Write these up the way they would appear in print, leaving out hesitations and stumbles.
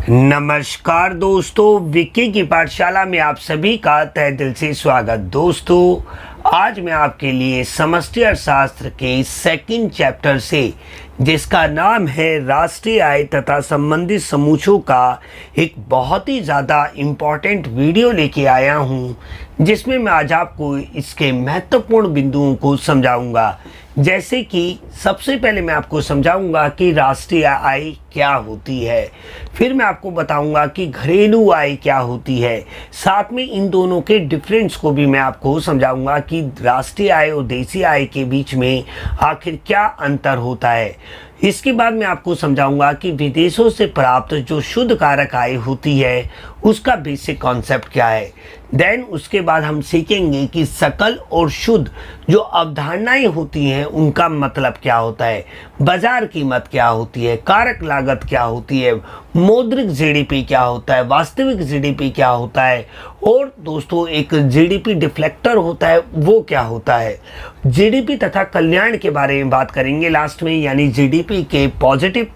नमस्कार दोस्तों, विक्की की पाठशाला में आप सभी का तहे दिल से स्वागत। दोस्तों, आज मैं आपके लिए समष्टि अर्थशास्त्र के सेकंड चैप्टर से, जिसका नाम है राष्ट्रीय आय तथा संबंधित समूचों का, एक बहुत ही ज़्यादा इम्पॉर्टेंट वीडियो लेके आया हूँ, जिसमें मैं आज आपको इसके महत्वपूर्ण बिंदुओं को समझाऊंगा। जैसे कि सबसे पहले मैं आपको समझाऊंगा कि राष्ट्रीय आय क्या होती है, फिर मैं आपको बताऊंगा कि घरेलू आय क्या होती है, साथ में इन दोनों के डिफरेंस को भी मैं आपको समझाऊंगा कि राष्ट्रीय आय और देशी आय के बीच में आखिर क्या अंतर होता है। इसके बाद मैं आपको समझाऊंगा कि विदेशों से प्राप्त जो शुद्ध कारक आय होती है उसका बेसिक कॉन्सेप्ट क्या है। देन उसके बाद हम सीखेंगे कि सकल और शुद्ध जो अवधारणाएं होती हैं उनका मतलब क्या होता है, बाजार कीमत क्या होती है, कारक लागत क्या होती है, मौद्रिक जीडीपी क्या होता है, वास्तविक जीडीपी क्या होता है, और दोस्तों एक जीडीपी डिफ्लेक्टर होता है वो क्या होता है। जीडीपी तथा कल्याण के बारे में बात करेंगे लास्ट में, यानी जीडीपी के पॉजिटिव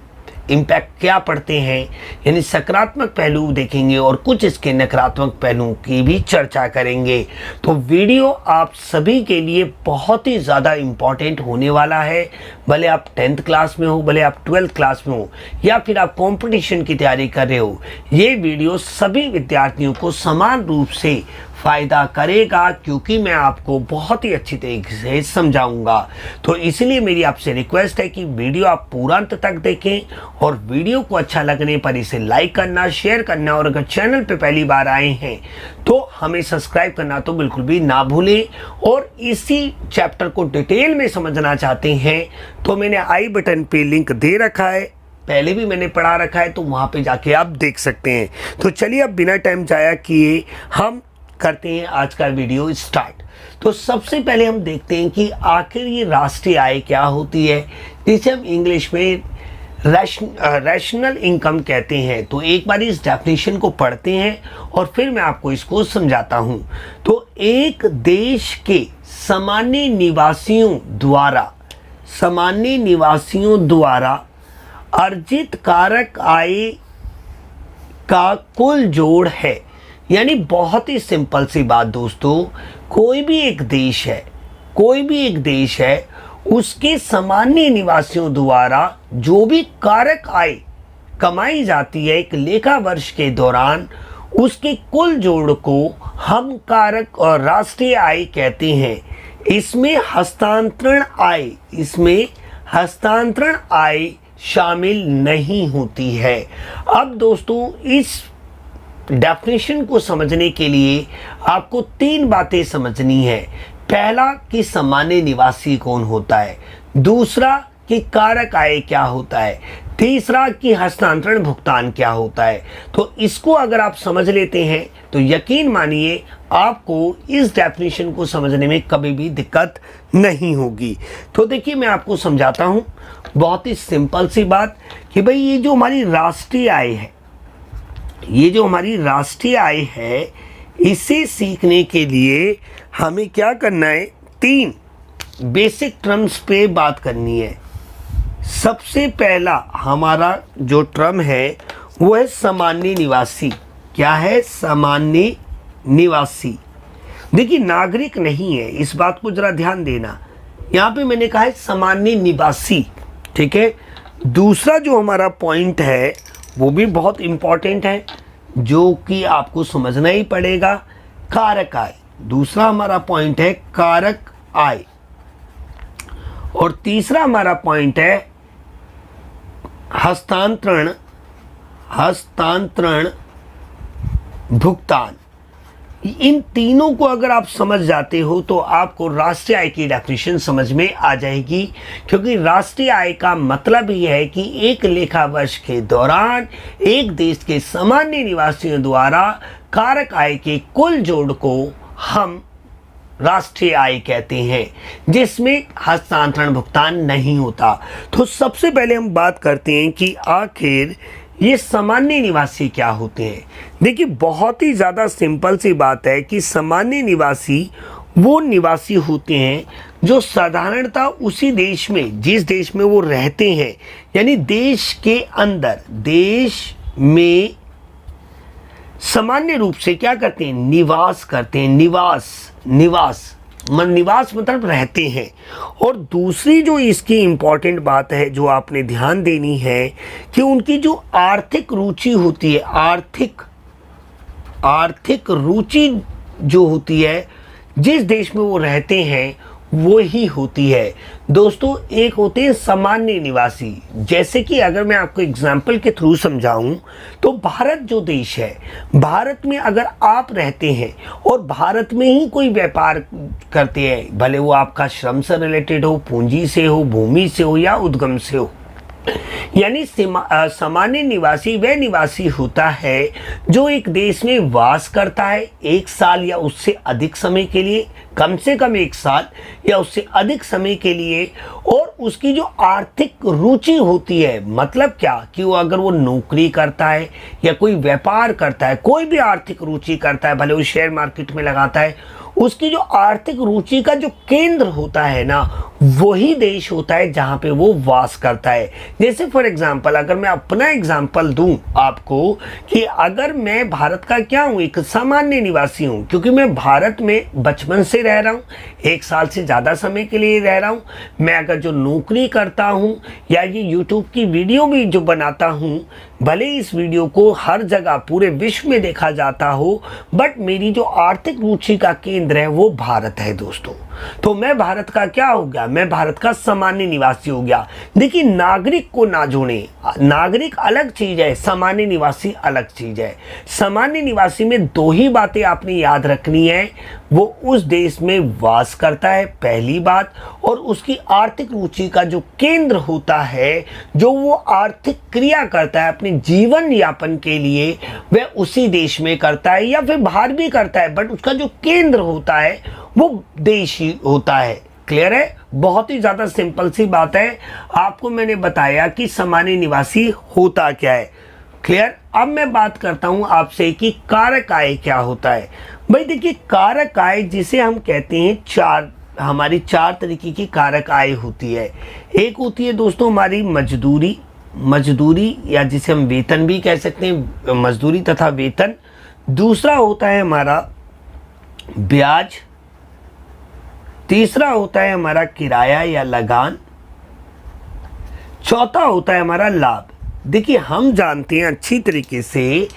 इम्पैक्ट क्या पड़ते हैं, यानी सकारात्मक पहलू देखेंगे और कुछ इसके नकारात्मक पहलुओं की भी चर्चा करेंगे। तो वीडियो आप सभी के लिए बहुत ही ज़्यादा इम्पॉर्टेंट होने वाला है, भले आप 10th क्लास में हो, भले आप 12th क्लास में हो, या फिर आप कंपटीशन की तैयारी कर रहे हो। ये वीडियो सभी विद्यार्थियों को समान रूप से फ़ायदा करेगा, क्योंकि मैं आपको बहुत ही अच्छी तरीके से समझाऊंगा। तो इसलिए मेरी आपसे रिक्वेस्ट है कि वीडियो आप पूरा अंत तक देखें, और वीडियो को अच्छा लगने पर इसे लाइक करना, शेयर करना, और अगर चैनल पे पहली बार आए हैं तो हमें सब्सक्राइब करना तो बिल्कुल भी ना भूलें। और इसी चैप्टर को डिटेल में समझना चाहते हैं तो मैंने आई बटन पे लिंक दे रखा है, पहले भी मैंने पढ़ा रखा है, तो वहाँ पे जाके आप देख सकते हैं। तो चलिए अब बिना टाइम जाया किए हम करते हैं आज का वीडियो स्टार्ट। तो सबसे पहले हम देखते हैं कि आखिर ये राष्ट्रीय आय क्या होती है, जिसे हम इंग्लिश में रैशनल इनकम कहते हैं। तो एक बार इस डेफिनेशन को पढ़ते हैं और फिर मैं आपको इसको समझाता हूं। तो एक देश के सामान्य निवासियों द्वारा अर्जित कारक आय का कुल जोड़ है। यानी बहुत ही सिंपल सी बात दोस्तों, कोई भी एक देश है उसके सामान्य निवासियों द्वारा जो भी कारक आय कमाई जाती है एक लेखा वर्ष के दौरान, उसके कुल जोड़ को हम कारक और राष्ट्रीय आय कहते हैं। इसमें हस्तांतरण आय शामिल नहीं होती है। अब दोस्तों इस डेफिनेशन को समझने के लिए आपको 3 बातें समझनी है। पहला कि सामान्य निवासी कौन होता है, दूसरा कि कारक आय क्या होता है, तीसरा कि हस्तांतरण भुगतान क्या होता है। तो इसको अगर आप समझ लेते हैं तो यकीन मानिए आपको इस डेफिनेशन को समझने में कभी भी दिक्कत नहीं होगी। तो देखिए मैं आपको समझाता हूँ, बहुत ही सिंपल सी बात कि भाई ये जो हमारी राष्ट्रीय आय है, इसे सीखने के लिए हमें क्या करना है, 3 बेसिक टर्म्स पे बात करनी है। सबसे पहला हमारा जो टर्म है वो है सामान्य निवासी। क्या है? सामान्य निवासी। देखिए नागरिक नहीं है, इस बात को जरा ध्यान देना। यहाँ पे मैंने कहा है सामान्य निवासी, ठीक है। दूसरा जो हमारा पॉइंट है वो भी बहुत इंपॉर्टेंट है, जो कि आपको समझना ही पड़ेगा, कारक आय। दूसरा हमारा पॉइंट है कारक आय, और तीसरा हमारा पॉइंट है हस्तांतरण भुगतान। इन तीनों को अगर आप समझ जाते हो तो आपको राष्ट्रीय आय की डेफिनेशन समझ में आ जाएगी, क्योंकि राष्ट्रीय आय का मतलब ही है कि एक लेखा वर्ष के दौरान एक देश के सामान्य निवासियों द्वारा कारक आय के कुल जोड़ को हम राष्ट्रीय आय कहते हैं, जिसमें हस्तांतरण भुगतान नहीं होता। तो सबसे पहले हम बात करते हैं कि आखिर ये सामान्य निवासी क्या होते हैं। देखिए बहुत ही ज़्यादा सिंपल सी बात है कि सामान्य निवासी वो निवासी होते हैं जो साधारणतः उसी देश में, जिस देश में वो रहते हैं, यानी देश के अंदर, देश में सामान्य रूप से क्या करते हैं, निवास करते हैं। निवास मतलब रहते हैं। और दूसरी जो इसकी इम्पॉर्टेंट बात है जो आपने ध्यान देनी है कि उनकी जो आर्थिक रुचि होती है, आर्थिक रुचि जो होती है जिस देश में वो रहते हैं वो ही होती है। दोस्तों, एक होते हैं सामान्य निवासी। जैसे कि अगर मैं आपको एग्जाम्पल के थ्रू समझाऊं तो भारत जो देश है, भारत में अगर आप रहते हैं और भारत में ही कोई व्यापार करते हैं, भले वो आपका श्रम से रिलेटेड हो, पूंजी से हो, भूमि से हो या उद्गम से हो, यानी सामान्य निवासी वह निवासी होता है जो एक देश में वास करता है 1 साल या उससे अधिक समय के लिए, कम से कम 1 साल या उससे अधिक समय के लिए, और उसकी जो आर्थिक रुचि होती है, मतलब क्या कि वो अगर वो नौकरी करता है या कोई व्यापार करता है, कोई भी आर्थिक रुचि करता है, भले वो शेयर मार्केट में लगाता है, उसकी जो आर्थिक रुचि का जो केंद्र होता है ना, वही देश होता है जहां पे वो वास करता है। जैसे फॉर एग्जांपल अगर मैं अपना एग्जांपल दूं आपको कि अगर मैं भारत का क्या हूं, एक सामान्य निवासी हूं, क्योंकि मैं भारत में बचपन से रह रहा हूं, 1 साल से ज़्यादा समय के लिए रह रहा हूं। मैं अगर जो नौकरी करता हूं या ये यूट्यूब की वीडियो भी जो बनाता हूं, भले इस वीडियो को हर जगह पूरे विश्व में देखा जाता हो, बट मेरी जो आर्थिक रुचि का केंद्र है वो भारत है दोस्तों। तो मैं भारत का क्या हो गया, मैं भारत का सामान्य निवासी हो गया। देखिए, नागरिक को ना जोड़े, नागरिक अलग चीज है, सामान्य निवासी अलग चीज है। सामान्य निवासी में 2 ही बातें आपने याद रखनी है, वो उस देश में वास करता है, पहली बात, और उसकी आर्थिक रुचि का जो केंद्र होता है, जो वो आर्थिक क्रिया करता है अपने जीवन यापन के लिए, वह उसी देश में करता है या फिर बाहर भी करता है, बट उसका जो केंद्र होता है वो देश ही होता है। क्लियर है? बहुत ही ज्यादा सिंपल सी बात है। आपको मैंने बताया कि सामान्य निवासी होता क्या है। क्लियर? अब मैं बात करता हूं आपसे कि कारक आय क्या होता है। भाई देखिए, कारक आय जिसे हम कहते हैं हमारी 4 तरीके की कारक आय होती है। एक होती है दोस्तों हमारी मजदूरी या जिसे हम वेतन भी कह सकते हैं, मजदूरी तथा वेतन। दूसरा होता है हमारा ब्याज। तीसरा होता है हमारा किराया या लगान। चौथा होता है हमारा लाभ। देखिए, हम जानते हैं अच्छी तरीके से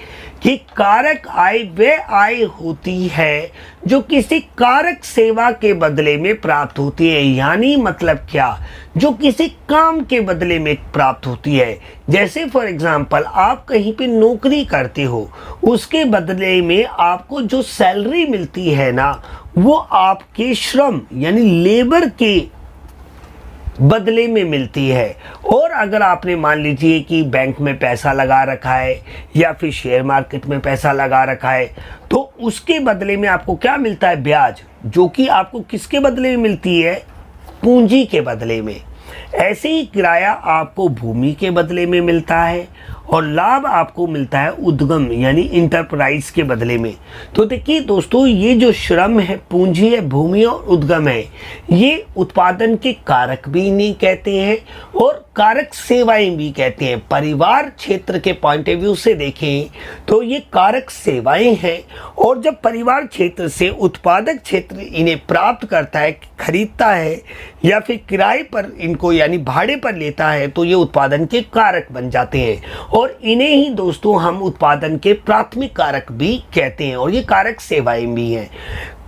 कि कारक आय वह आय होती है जो किसी कारक सेवा के बदले में प्राप्त होती है। यानी मतलब क्या, जो किसी काम के बदले में प्राप्त होती है। जैसे फॉर एग्जांपल आप कहीं पे नौकरी करते हो, उसके बदले में आपको जो सैलरी मिलती है ना, वो आपके श्रम यानी लेबर के बदले में मिलती है। और अगर आपने मान लीजिए कि बैंक में पैसा लगा रखा है या फिर शेयर मार्केट में पैसा लगा रखा है, तो उसके बदले में आपको क्या मिलता है, ब्याज, जो कि आपको किसके बदले में मिलती है, पूंजी के बदले में। ऐसे ही किराया आपको भूमि के बदले में मिलता है और लाभ आपको मिलता है उद्गम यानी इंटरप्राइज के बदले में। तो देखिए दोस्तों, ये जो श्रम है, पूंजी है, भूमि और उद्गम है, ये उत्पादन के कारक भी इन्हें कहते हैं और कारक सेवाएं भी कहते हैं। परिवार क्षेत्र के पॉइंट ऑफ व्यू से देखें तो ये कारक सेवाएं हैं, और जब परिवार क्षेत्र से उत्पादक क्षेत्र इन्हें प्राप्त करता है, खरीदता है या फिर किराए पर इनको यानी भाड़े पर लेता है, तो ये उत्पादन के कारक बन जाते हैं। और इन्हें ही दोस्तों हम उत्पादन के प्राथमिक कारक भी कहते हैं, और ये कारक सेवाएं भी हैं।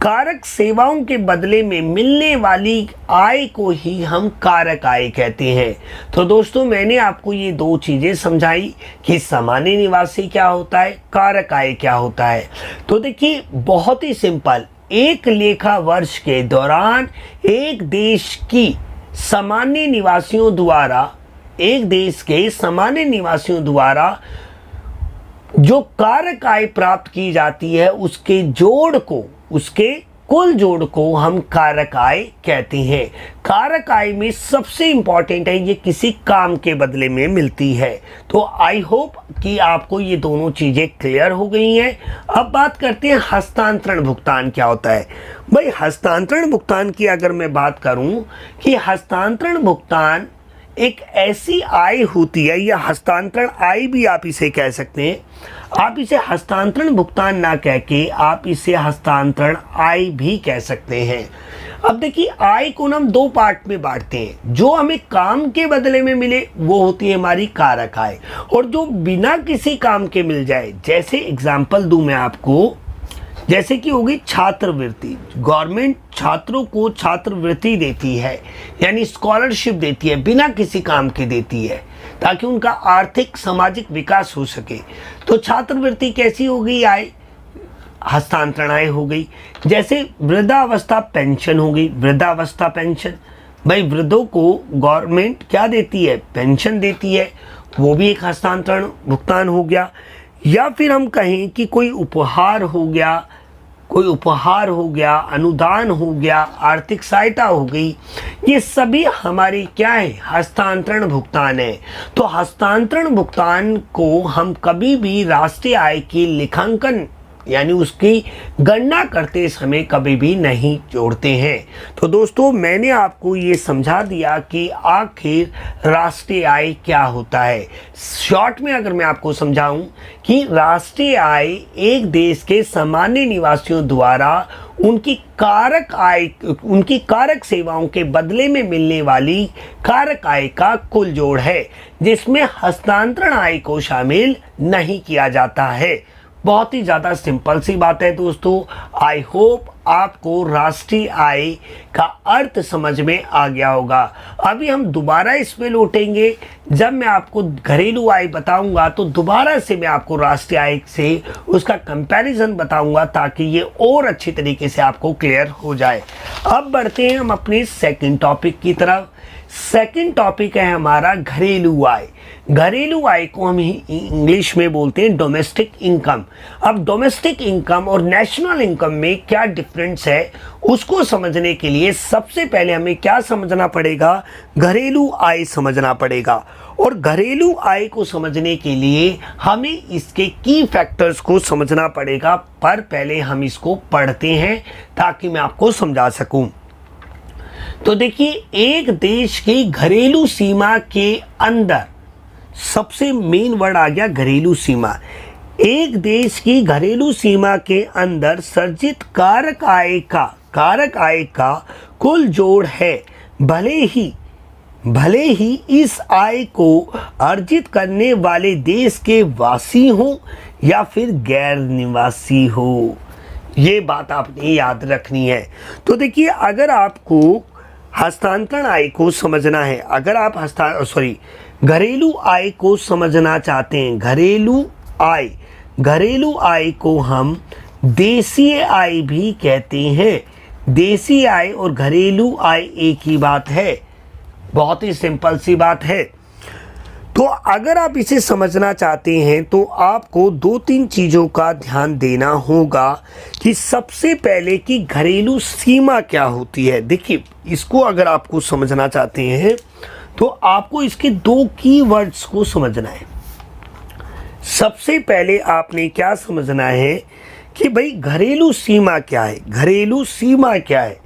कारक सेवाओं के बदले में मिलने वाली आय को ही हम कारक आय कहते हैं। तो दोस्तों, मैंने आपको ये 2 चीजें समझाई कि सामान्य निवासी क्या होता है, कारक आय क्या होता है। तो देखिए, बहुत ही सिंपल, एक लेखा वर्ष के दौरान एक देश की सामान्य निवासियों द्वारा, एक देश के सामान्य निवासियों द्वारा जो कारक आय प्राप्त की जाती है, उसके जोड़ को, उसके कुल जोड़ को हम कारक आय कहते हैं। कारक आय में सबसे इंपॉर्टेंट है, ये किसी काम के बदले में मिलती है। तो आई होप कि आपको ये दोनों चीजें क्लियर हो गई हैं। अब बात करते हैं हस्तांतरण भुगतान क्या होता है। भाई, हस्तांतरण भुगतान की अगर मैं बात करूं कि हस्तांतरण भुगतान एक ऐसी आय होती है, या हस्तांतरण आय भी आप इसे कह सकते हैं। आप इसे हस्तांतरण भुगतान ना कह के आप इसे हस्तांतरण आय भी कह सकते हैं। अब देखिए, आय को हम दो पार्ट में बांटते हैं। जो हमें काम के बदले में मिले वो होती है हमारी कारक आय, और जो बिना किसी काम के मिल जाए, जैसे एग्जाम्पल दूं मैं आपको, जैसे कि होगी छात्रवृत्ति। गवर्नमेंट छात्रों को छात्रवृत्ति देती है, यानी स्कॉलरशिप देती है, बिना किसी काम के देती है, ताकि उनका आर्थिक सामाजिक विकास हो सके। तो छात्रवृत्ति कैसी हो गई? आय, हस्तांतरण आय हो गई। जैसे वृद्धावस्था पेंशन हो गई, वृद्धावस्था पेंशन, भाई वृद्धों को गवर्नमेंट क्या देती है? पेंशन देती है, वो भी एक हस्तांतरण भुगतान हो गया। या फिर हम कहें कि कोई उपहार हो गया, अनुदान हो गया, आर्थिक सहायता हो गई, ये सभी हमारी क्या है? हस्तांतरण भुगतान है। तो हस्तांतरण भुगतान को हम कभी भी राष्ट्रीय आय की लेखांकन यानी उसकी गणना करते समय कभी भी नहीं जोड़ते हैं। तो दोस्तों, मैंने आपको ये समझा दिया कि आखिर राष्ट्रीय आय क्या होता है। शॉर्ट में अगर मैं आपको समझाऊं कि राष्ट्रीय आय एक देश के सामान्य निवासियों द्वारा उनकी कारक आय, उनकी कारक सेवाओं के बदले में मिलने वाली कारक आय का कुल जोड़ है, जिसमें हस्तांतरण आय को शामिल नहीं किया जाता है। बहुत ही ज़्यादा सिंपल सी बात है दोस्तों। आई होप आपको राष्ट्रीय आय का अर्थ समझ में आ गया होगा। अभी हम दोबारा इसमें लौटेंगे। जब मैं आपको घरेलू आय बताऊंगा तो दोबारा से मैं आपको राष्ट्रीय आय से उसका कंपैरिजन बताऊंगा, ताकि ये और अच्छी तरीके से आपको क्लियर हो जाए। अब बढ़ते हैं हम अपने सेकंड टॉपिक की तरफ। सेकंड टॉपिक है हमारा घरेलू आय। घरेलू आय को हम इंग्लिश में बोलते हैं डोमेस्टिक इनकम। अब डोमेस्टिक इनकम और नेशनल इनकम में क्या डिफरेंस है, उसको समझने के लिए सबसे पहले हमें क्या समझना पड़ेगा? घरेलू आय समझना पड़ेगा। और घरेलू आय को समझने के लिए हमें इसके की फैक्टर्स को समझना पड़ेगा। पर पहले हम इसको पढ़ते हैं ताकि मैं आपको समझा सकूं। तो देखिए, एक देश की घरेलू सीमा के अंदर सबसे मेन वर्ड आ गया घरेलू सीमा। एक देश की घरेलू सीमा के अंदर सर्जित कारक आय का कुल जोड़ है। भले ही इस आय को अर्जित करने वाले देश के वासी हो या फिर गैर निवासी हो, ये बात आपने याद रखनी है। तो देखिए, अगर आपको हस्तांतरण आय को समझना है, अगर आप घरेलू आय को समझना चाहते हैं, घरेलू आय को हम देशीय आय भी कहते हैं। देशीय आय और घरेलू आय एक ही बात है, बहुत ही सिंपल सी बात है। तो अगर आप इसे समझना चाहते हैं तो आपको दो तीन चीज़ों का ध्यान देना होगा कि सबसे पहले कि घरेलू सीमा क्या होती है। देखिए, इसको अगर आपको समझना चाहते हैं तो आपको इसके दो कीवर्ड्स को समझना है। सबसे पहले आपने क्या समझना है कि भाई घरेलू सीमा क्या है। घरेलू सीमा क्या है?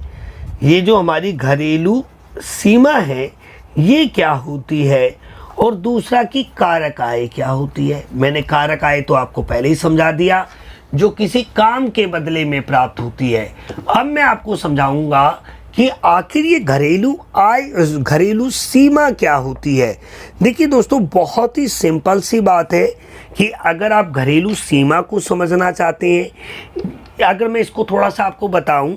ये जो हमारी घरेलू सीमा है ये क्या होती है, और दूसरा कि कारक आय क्या होती है। मैंने कारक आय तो आपको पहले ही समझा दिया, जो किसी काम के बदले में प्राप्त होती है। अब मैं आपको समझाऊंगा कि आखिर ये घरेलू सीमा क्या होती है। देखिए दोस्तों, बहुत ही सिंपल सी बात है कि अगर आप घरेलू सीमा को समझना चाहते हैं, अगर मैं इसको थोड़ा सा आपको बताऊं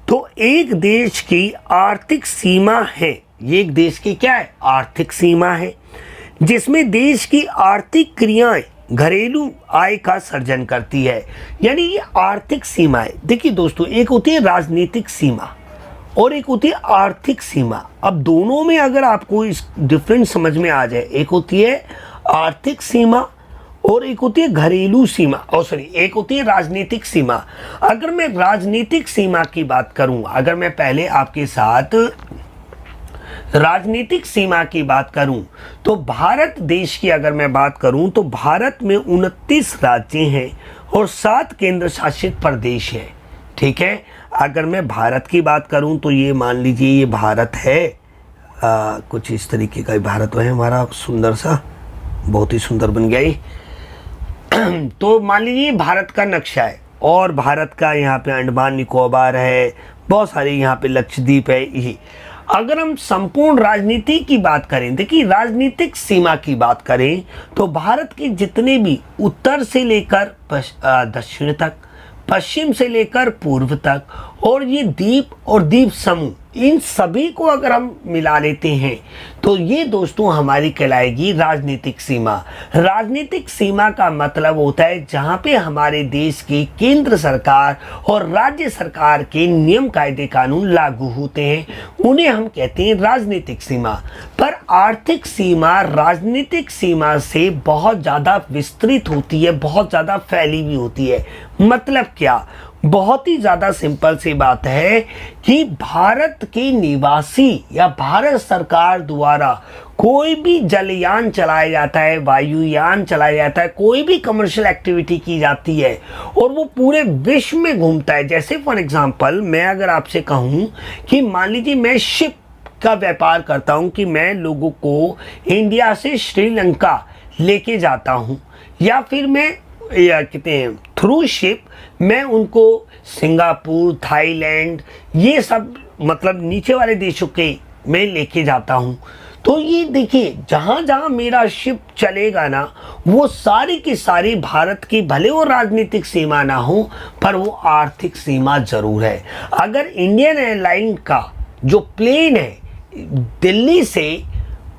तो एक देश की आर्थिक सीमा है। ये एक देश की क्या है? आर्थिक सीमा है, जिसमें देश की आर्थिक क्रियाएं घरेलू आय का सर्जन करती है, यानी ये आर्थिक सीमाएं। देखिए दोस्तों, एक होती है राजनीतिक सीमा और एक होती है आर्थिक सीमा। अब दोनों में अगर आपको इस डिफरेंस समझ में आ जाए, एक होती है आर्थिक सीमा और एक होती है घरेलू सीमा, एक होती है राजनीतिक सीमा। अगर मैं राजनीतिक सीमा की बात करूं, अगर मैं पहले आपके साथ राजनीतिक सीमा की बात करूं तो भारत देश की अगर मैं बात करूं तो भारत में 29 राज्य हैं और 7 केंद्र शासित प्रदेश हैं। ठीक है, अगर मैं भारत की बात करूं तो ये मान लीजिए ये भारत है, कुछ इस तरीके का भारत है हमारा, सुंदर सा, बहुत ही सुंदर बन गया ये। तो मान लीजिए भारत का नक्शा है और भारत का यहाँ पे अंडमान निकोबार है, बहुत सारे यहाँ पे लक्षद्वीप है। ये अगर हम संपूर्ण राजनीति की बात करें, देखिए राजनीतिक सीमा की बात करें तो भारत के जितने भी उत्तर से लेकर दक्षिण तक, पश्चिम से लेकर पूर्व तक, और ये द्वीप और द्वीप समूह, इन सभी को अगर हम मिला लेते हैं तो ये दोस्तों हमारी कहलाएगी राजनीतिक सीमा। राजनीतिक सीमा का मतलब होता है जहाँ पे हमारे देश की केंद्र सरकार और राज्य सरकार के नियम कायदे कानून लागू होते हैं, उन्हें हम कहते हैं राजनीतिक सीमा। पर आर्थिक सीमा राजनीतिक सीमा से बहुत ज़्यादा विस्तृत होती है, बहुत ज़्यादा फैली हुई होती है। मतलब क्या, बहुत ही ज़्यादा सिंपल सी बात है कि भारत के निवासी या भारत सरकार द्वारा कोई भी जलयान चलाया जाता है, वायुयान चलाया जाता है, कोई भी कमर्शियल एक्टिविटी की जाती है और वो पूरे विश्व में घूमता है। जैसे फॉर एग्जांपल मैं अगर आपसे कहूँ कि मान लीजिए मैं शिप का व्यापार करता हूँ कि मैं लोगों को इंडिया से श्रीलंका लेके जाता हूँ, या फिर मैं या कहते हैं थ्रू शिप मैं उनको सिंगापुर, थाईलैंड, ये सब मतलब नीचे वाले देशों के मैं लेके जाता हूँ। तो ये देखिए जहाँ जहाँ मेरा शिप चलेगा ना, वो सारी की सारी भारत की, भले वो राजनीतिक सीमा ना हो पर वो आर्थिक सीमा ज़रूर है। अगर इंडियन एयरलाइन का जो प्लेन है दिल्ली से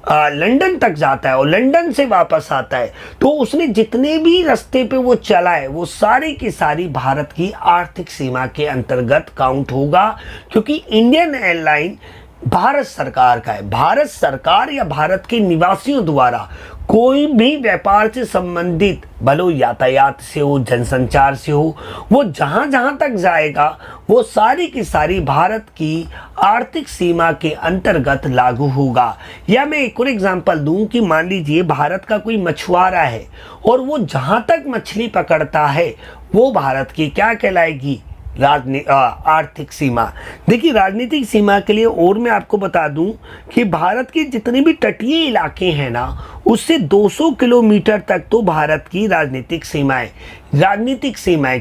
लंदन तक जाता है और लंदन से वापस आता है, तो उसने जितने भी रास्ते पे वो चला है वो सारी की सारी भारत की आर्थिक सीमा के अंतर्गत काउंट होगा, क्योंकि इंडियन एयरलाइन भारत सरकार का है। भारत सरकार या भारत के निवासियों द्वारा कोई भी व्यापार से संबंधित, भले यातायात से हो, जनसंचार से हो, वो जहाँ जहाँ तक जाएगा वो सारी की सारी भारत की आर्थिक सीमा के अंतर्गत लागू होगा। या मैं एक और एग्जांपल दूं कि मान लीजिए भारत का कोई मछुआरा है और वो जहाँ तक मछली पकड़ता है वो भारत की क्या कहलाएगी, आर्थिक सीमा। देखिए राजनीतिक सीमा के लिए और मैं आपको बता दूं कि भारत के जितने भी तटीय इलाके हैं ना, उससे 200 किलोमीटर तक तो भारत की राजनीतिक सीमाएं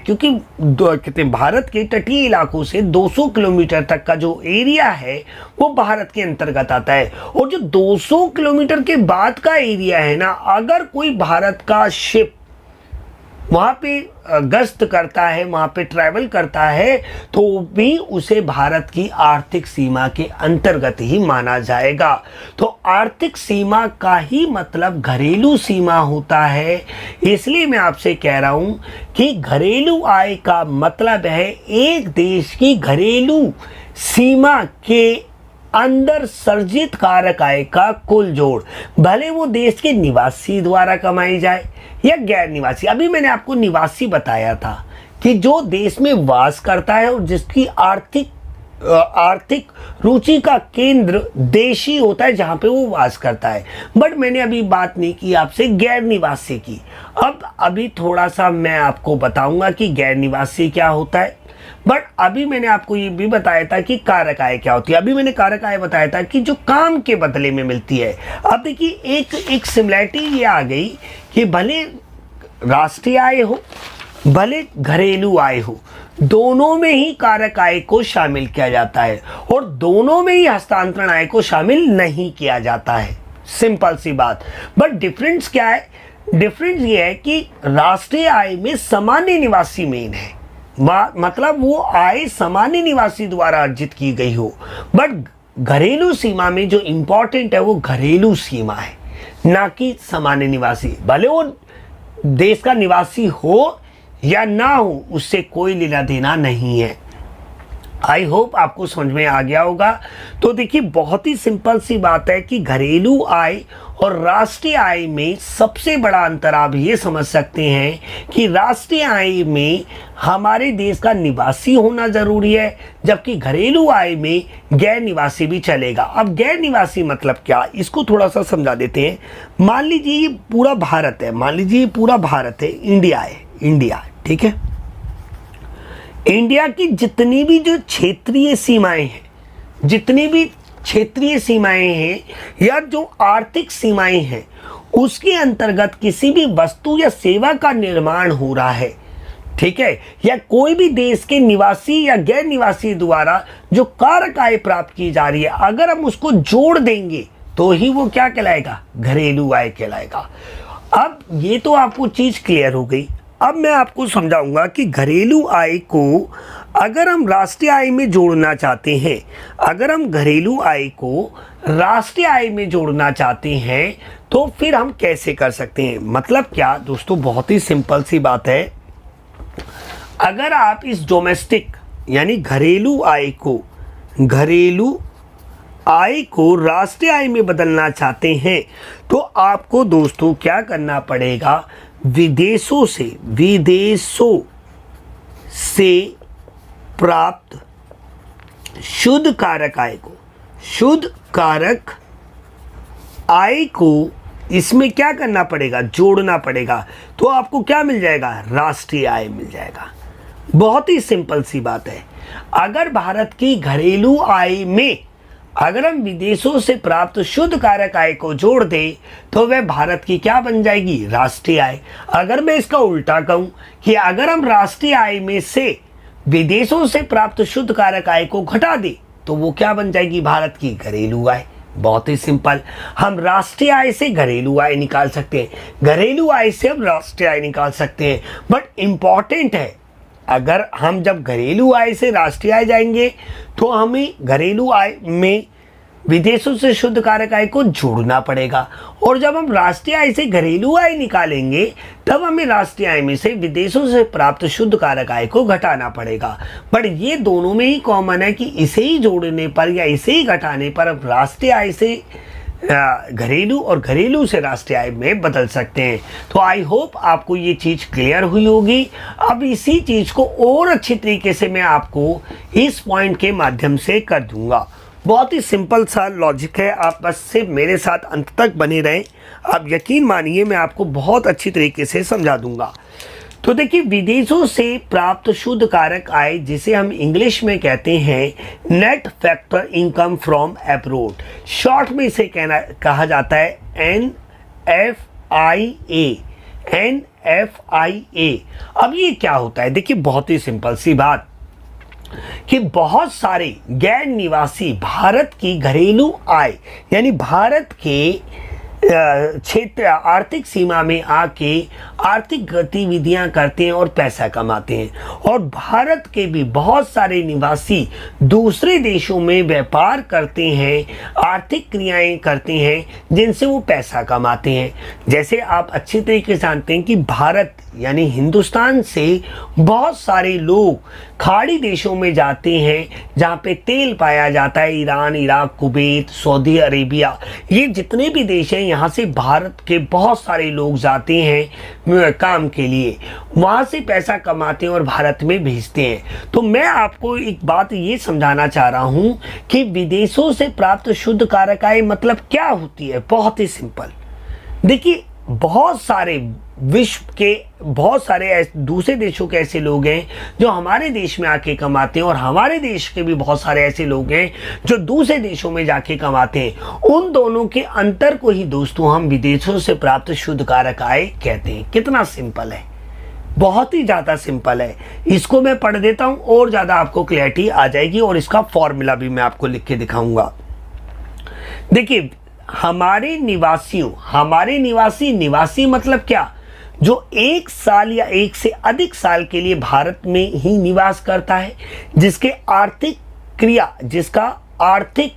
क्योंकि कहते हैं भारत के तटीय इलाकों से 200 किलोमीटर तक का जो एरिया है वो भारत के अंतर्गत आता है। और जो 200 किलोमीटर के बाद का एरिया है ना, अगर कोई भारत का शिप वहाँ पे गश्त करता है, वहाँ पे ट्रैवल करता है, तो भी उसे भारत की आर्थिक सीमा के अंतर्गत ही माना जाएगा। तो आर्थिक सीमा का ही मतलब घरेलू सीमा होता है। इसलिए मैं आपसे कह रहा हूँ कि घरेलू आय का मतलब है एक देश की घरेलू सीमा के अंदर सर्जित कारक आय का कुल जोड़, भले वो देश के निवासी द्वारा कमाई जाए या गैर निवासी। अभी मैंने आपको निवासी बताया था कि जो देश में वास करता है और जिसकी आर्थिक रुचि का केंद्र देशी होता है जहाँ पे वो वास करता है। बट मैंने अभी बात नहीं की आपसे गैर निवासी की। अभी थोड़ा सा मैं आपको बताऊंगा कि गैर निवासी क्या होता है। बट अभी मैंने आपको ये भी बताया था कि कारक आय क्या होती है। अभी मैंने कारक आय बताया था कि जो काम के बदले में मिलती है। अब देखिए एक सिमिलैरिटी ये आ गई कि भले राष्ट्रीय आय हो, भले घरेलू आय हो, दोनों में ही कारक आय को शामिल किया जाता है और दोनों में ही हस्तांतरण आय को शामिल नहीं किया जाता है। सिंपल सी बात। बट डिफरेंस क्या है? डिफरेंस ये है कि राष्ट्रीय आय में सामान्य निवासी मेन है, मतलब वो आय सामान्य निवासी द्वारा अर्जित की गई हो। बट घरेलू सीमा में जो इंपॉर्टेंट है वो घरेलू सीमा है, ना कि सामान्य निवासी। भले वो देश का निवासी हो या ना हो, उससे कोई लेना देना नहीं है। आई होप आपको समझ में आ गया होगा। तो देखिए बहुत ही सिंपल सी बात है कि घरेलू आय और राष्ट्रीय आय में सबसे बड़ा अंतर आप ये समझ सकते हैं कि राष्ट्रीय आय में हमारे देश का निवासी होना जरूरी है, जबकि घरेलू आय में गैर निवासी भी चलेगा। अब गैर निवासी मतलब क्या, इसको थोड़ा सा समझा देते हैं। मान लीजिए ये पूरा भारत है, मान लीजिए ये पूरा भारत है, इंडिया है, इंडिया, ठीक है। इंडिया की जितनी भी जो क्षेत्रीय सीमाएं हैं, जितनी भी क्षेत्रीय सीमाएं हैं या जो आर्थिक सीमाएं हैं उसके अंतर्गत किसी भी वस्तु या सेवा का निर्माण हो रहा है, ठीक है, या कोई भी देश के निवासी या गैर निवासी द्वारा जो कारक आय प्राप्त की जा रही है, अगर हम उसको जोड़ देंगे तो ही वो क्या कहलाएगा, घरेलू आय कहलाएगा। अब ये तो आपको चीज क्लियर हो गई। अब मैं आपको समझाऊंगा कि घरेलू आय को अगर हम राष्ट्रीय आय में जोड़ना चाहते हैं, अगर हम घरेलू आय को राष्ट्रीय आय में जोड़ना चाहते हैं तो फिर हम कैसे कर सकते हैं। मतलब क्या दोस्तों, बहुत ही सिंपल सी बात है। अगर आप इस डोमेस्टिक यानी घरेलू आय को राष्ट्रीय आय में बदलना चाहते हैं तो आपको दोस्तों क्या करना पड़ेगा, विदेशों से प्राप्त शुद्ध कारक आय को इसमें क्या करना पड़ेगा, जोड़ना पड़ेगा। तो आपको क्या मिल जाएगा, राष्ट्रीय आय मिल जाएगा। बहुत ही सिंपल सी बात है। अगर भारत की घरेलू आय में अगर हम विदेशों से प्राप्त शुद्ध कारक आय को जोड़ दें तो वह भारत की क्या बन जाएगी, राष्ट्रीय आय। अगर मैं इसका उल्टा कहूं कि अगर हम राष्ट्रीय आय में से विदेशों से प्राप्त शुद्ध कारक आय को घटा दें तो वो क्या बन जाएगी, भारत की घरेलू आय। बहुत ही सिंपल, हम राष्ट्रीय आय से घरेलू आय निकाल सकते हैं, घरेलू आय से हम राष्ट्रीय आय निकाल सकते हैं। बट इंपॉर्टेंट है, अगर हम जब घरेलू आय से राष्ट्रीय आय जाएंगे तो हमें घरेलू आय में विदेशों से शुद्ध कारक आय को जोड़ना पड़ेगा, और जब हम राष्ट्रीय आय से घरेलू आय निकालेंगे तब हमें राष्ट्रीय आय में से विदेशों से प्राप्त शुद्ध कारक आय को घटाना पड़ेगा। बट ये दोनों में ही कॉमन है कि इसे ही जोड़ने पर या इसे ही घटाने पर अब राष्ट्रीय आय से घरेलू और घरेलू से राष्ट्रीय आय में बदल सकते हैं। तो आई होप आपको ये चीज़ क्लियर हुई होगी। अब इसी चीज़ को और अच्छी तरीके से मैं आपको इस पॉइंट के माध्यम से कर दूंगा। बहुत ही सिंपल सा लॉजिक है, आप बस सिर्फ मेरे साथ अंत तक बने रहें। आप यकीन मानिए मैं आपको बहुत अच्छी तरीके से समझा दूंगा। तो देखिए, विदेशों से प्राप्त शुद्ध कारक आय जिसे हम इंग्लिश में कहते हैं net factor income from abroad, short में इसे कहा जाता है NFIA। अब ये क्या होता है, देखिए बहुत ही सिंपल सी बात कि बहुत सारे गैर निवासी भारत की घरेलू आय यानी भारत के क्षेत्र आर्थिक सीमा में आके आर्थिक गतिविधियां करते हैं और पैसा कमाते हैं, और भारत के भी बहुत सारे निवासी दूसरे देशों में व्यापार करते हैं, आर्थिक क्रियाएं करते हैं जिनसे वो पैसा कमाते हैं। जैसे आप अच्छी तरीके से जानते हैं कि भारत यानी हिंदुस्तान से बहुत सारे लोग खाड़ी देशों में जाते हैं जहाँ पे तेल पाया जाता है, Iran, Iraq, Kuwait, Saudi Arabia, ये जितने भी देश हैं यहाँ से भारत के बहुत सारे लोग जाते हैं काम के लिए, वहाँ से पैसा कमाते हैं और भारत में भेजते हैं। तो मैं आपको एक बात ये समझाना चाह रहा हूँ कि विदेशों से प्राप्त शुद्ध कारक आय मतलब क्या होती है। बहुत ही सिंपल, देखिए बहुत सारे विश्व के बहुत सारे दूसरे देशों के ऐसे लोग हैं जो हमारे देश में आके कमाते हैं, और हमारे देश के भी बहुत सारे ऐसे लोग हैं जो दूसरे देशों में जाके कमाते हैं। उन दोनों के अंतर को ही दोस्तों हम विदेशों से प्राप्त शुद्ध कारक आय कहते हैं। कितना सिंपल है, बहुत ही ज़्यादा सिंपल है। इसको मैं पढ़ देता हूँ और ज़्यादा आपको क्लैरिटी आ जाएगी, और इसका फॉर्मूला भी मैं आपको लिख के दिखाऊंगा। देखिए, हमारे निवासी मतलब क्या, जो 1 साल या 1 से अधिक साल के लिए भारत में ही निवास करता है, जिसका आर्थिक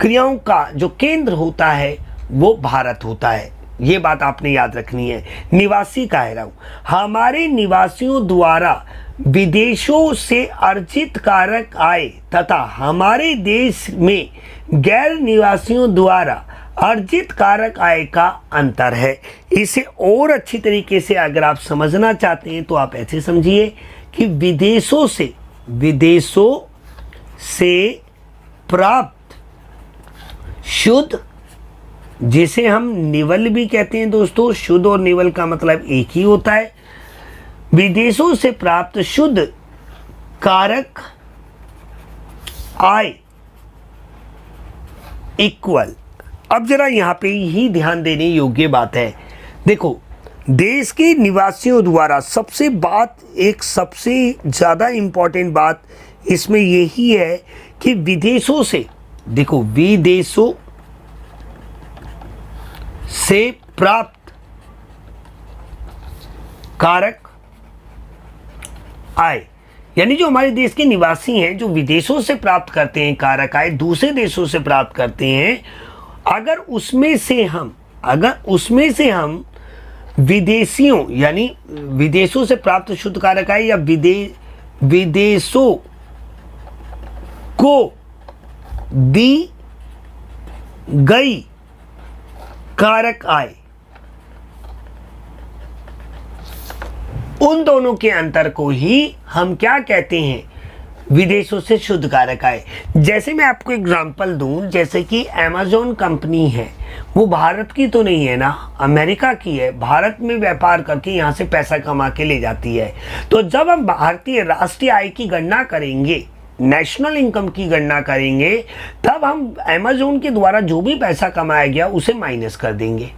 क्रियाओं का जो केंद्र होता है वो भारत होता है। ये बात आपने याद रखनी है, निवासी कह रहा हूं। हमारे निवासियों द्वारा विदेशों से अर्जित कारक आय तथा हमारे देश में गैर निवासियों द्वारा अर्जित कारक आय का अंतर है। इसे और अच्छी तरीके से अगर आप समझना चाहते हैं तो आप ऐसे समझिए कि विदेशों से प्राप्त शुद्ध, जिसे हम निवल भी कहते हैं दोस्तों, शुद्ध और निवल का मतलब एक ही होता है। विदेशों से प्राप्त शुद्ध कारक आय इक्वल। अब जरा यहाँ पे ही ध्यान देने योग्य बात है, देखो देश के निवासियों द्वारा सबसे ज़्यादा इम्पोर्टेंट बात इसमें यही है कि विदेशों से, देखो विदेशों से प्राप्त कारक आय, यानी जो हमारे देश के निवासी हैं जो विदेशों से प्राप्त करते हैं कारक आय, दूसरे देशों से प्राप्त करते हैं, अगर उसमें से हम विदेशियों यानी विदेशों से प्राप्त शुद्ध कारक आय या विदेशों को दी गई कारक आय, उन दोनों के अंतर को ही हम क्या कहते हैं, विदेशों से शुद्ध कारक आय। जैसे मैं आपको एग्जांपल दूं, जैसे कि अमेज़न कंपनी है, वो भारत की तो नहीं है ना, अमेरिका की है, भारत में व्यापार करके यहाँ से पैसा कमा के ले जाती है। तो जब हम भारतीय राष्ट्रीय आय की गणना करेंगे, नेशनल इनकम की गणना करेंगे, तब हम अमेज़न के द्वारा जो भी पैसा कमाया गया उसे माइनस कर देंगे।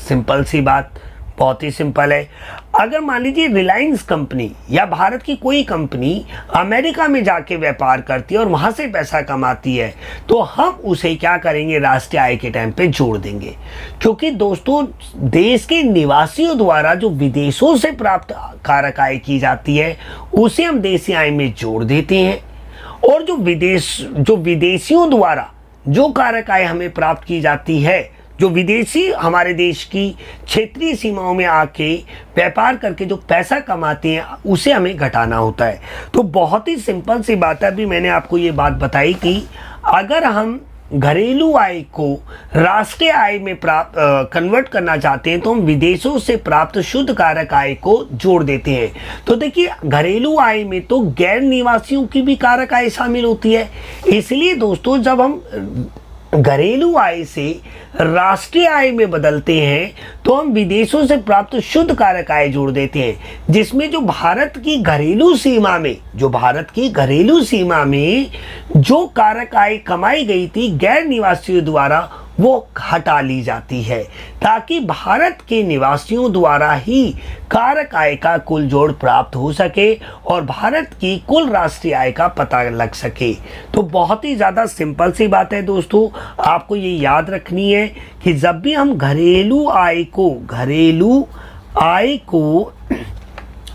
सिंपल सी बात, बहुत ही सिंपल है। अगर मान लीजिए रिलायंस कंपनी या भारत की कोई कंपनी अमेरिका में जाके व्यापार करती है और वहां से पैसा कमाती है, तो हम उसे क्या करेंगे, राष्ट्रीय आय के टाइम पे जोड़ देंगे। क्योंकि दोस्तों देश के निवासियों द्वारा जो विदेशों से प्राप्त कारक आय की जाती है उसे हम देशी आय में जोड़ देते हैं, और जो विदेशियों द्वारा जो कारक आय हमें प्राप्त की जाती है, जो विदेशी हमारे देश की क्षेत्रीय सीमाओं में आके व्यापार करके जो पैसा कमाते हैं उसे हमें घटाना होता है। तो बहुत ही सिंपल सी बात है, अभी मैंने आपको ये बात बताई कि अगर हम घरेलू आय को राष्ट्रीय आय में कन्वर्ट करना चाहते हैं तो हम विदेशों से प्राप्त शुद्ध कारक आय को जोड़ देते हैं। तो देखिए घरेलू आय में तो गैर निवासियों की भी कारक आय शामिल होती है, इसलिए दोस्तों जब हम घरेलू आय से राष्ट्रीय आय में बदलते हैं तो हम विदेशों से प्राप्त शुद्ध कारक आय जोड़ देते हैं, जिसमें जो भारत की घरेलू सीमा में जो कारक आय कमाई गई थी गैर निवासियों द्वारा वो हटा ली जाती है, ताकि भारत के निवासियों द्वारा ही कारक आय का कुल जोड़ प्राप्त हो सके और भारत की कुल राष्ट्रीय आय का पता लग सके। तो बहुत ही ज़्यादा सिंपल सी बात है दोस्तों, आपको ये याद रखनी है कि जब भी हम घरेलू आय को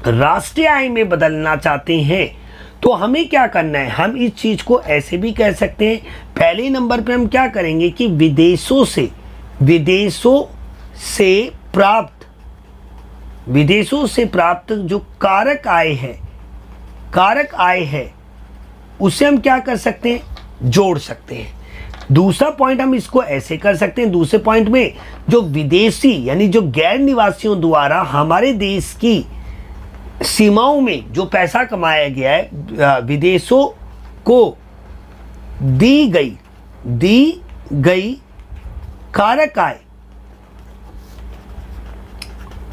राष्ट्रीय आय में बदलना चाहते हैं तो हमें क्या करना है, हम इस चीज़ को ऐसे भी कह सकते हैं। पहले नंबर पे हम क्या करेंगे कि विदेशों से प्राप्त जो कारक आय है उसे हम क्या कर सकते हैं, जोड़ सकते हैं। दूसरा पॉइंट हम इसको ऐसे कर सकते हैं, दूसरे पॉइंट में जो विदेशी यानी जो गैर निवासियों द्वारा हमारे देश की सीमाओं में जो पैसा कमाया गया है, विदेशों को दी गई कारक आय,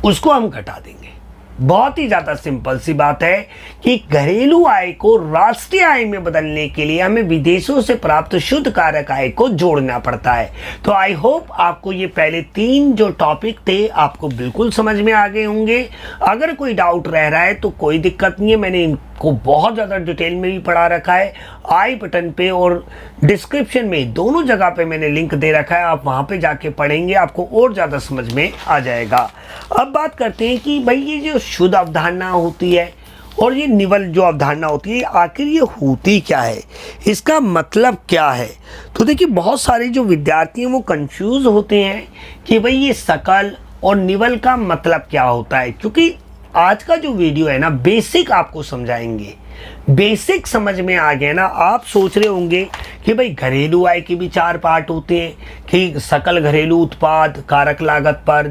उसको हम घटा देंगे। बहुत ही ज़्यादा सिंपल सी बात है कि घरेलू आय को राष्ट्रीय आय में बदलने के लिए हमें विदेशों से प्राप्त शुद्ध कारक आय को जोड़ना पड़ता है। तो आई होप आपको ये पहले 3 जो टॉपिक थे आपको बिल्कुल समझ में आ गए होंगे। अगर कोई डाउट रह रहा है तो कोई दिक्कत नहीं है, मैंने इनको बहुत ज़्यादा डिटेल में भी पढ़ा रखा है। आई बटन पे और डिस्क्रिप्शन में दोनों जगह पे मैंने लिंक दे रखा है, आप वहाँ पे जाके पढ़ेंगे, आपको और ज़्यादा समझ में आ जाएगा। अब बात करते हैं कि भाई ये जो शुद्ध अवधारणा होती है और ये निवल जो अवधारणा होती है, आखिर ये होती क्या है, इसका मतलब क्या है। तो देखिए बहुत सारे जो विद्यार्थी हैं वो कंफ्यूज होते हैं कि भाई ये सकल और निवल का मतलब क्या होता है, क्योंकि आज का जो वीडियो है ना बेसिक आपको समझाएंगे। बेसिक समझ में आ गया ना, आप सोच रहे होंगे कि भाई घरेलू आय के भी 4 पार्ट होते हैं कि सकल घरेलू उत्पाद, कारक लागत पर,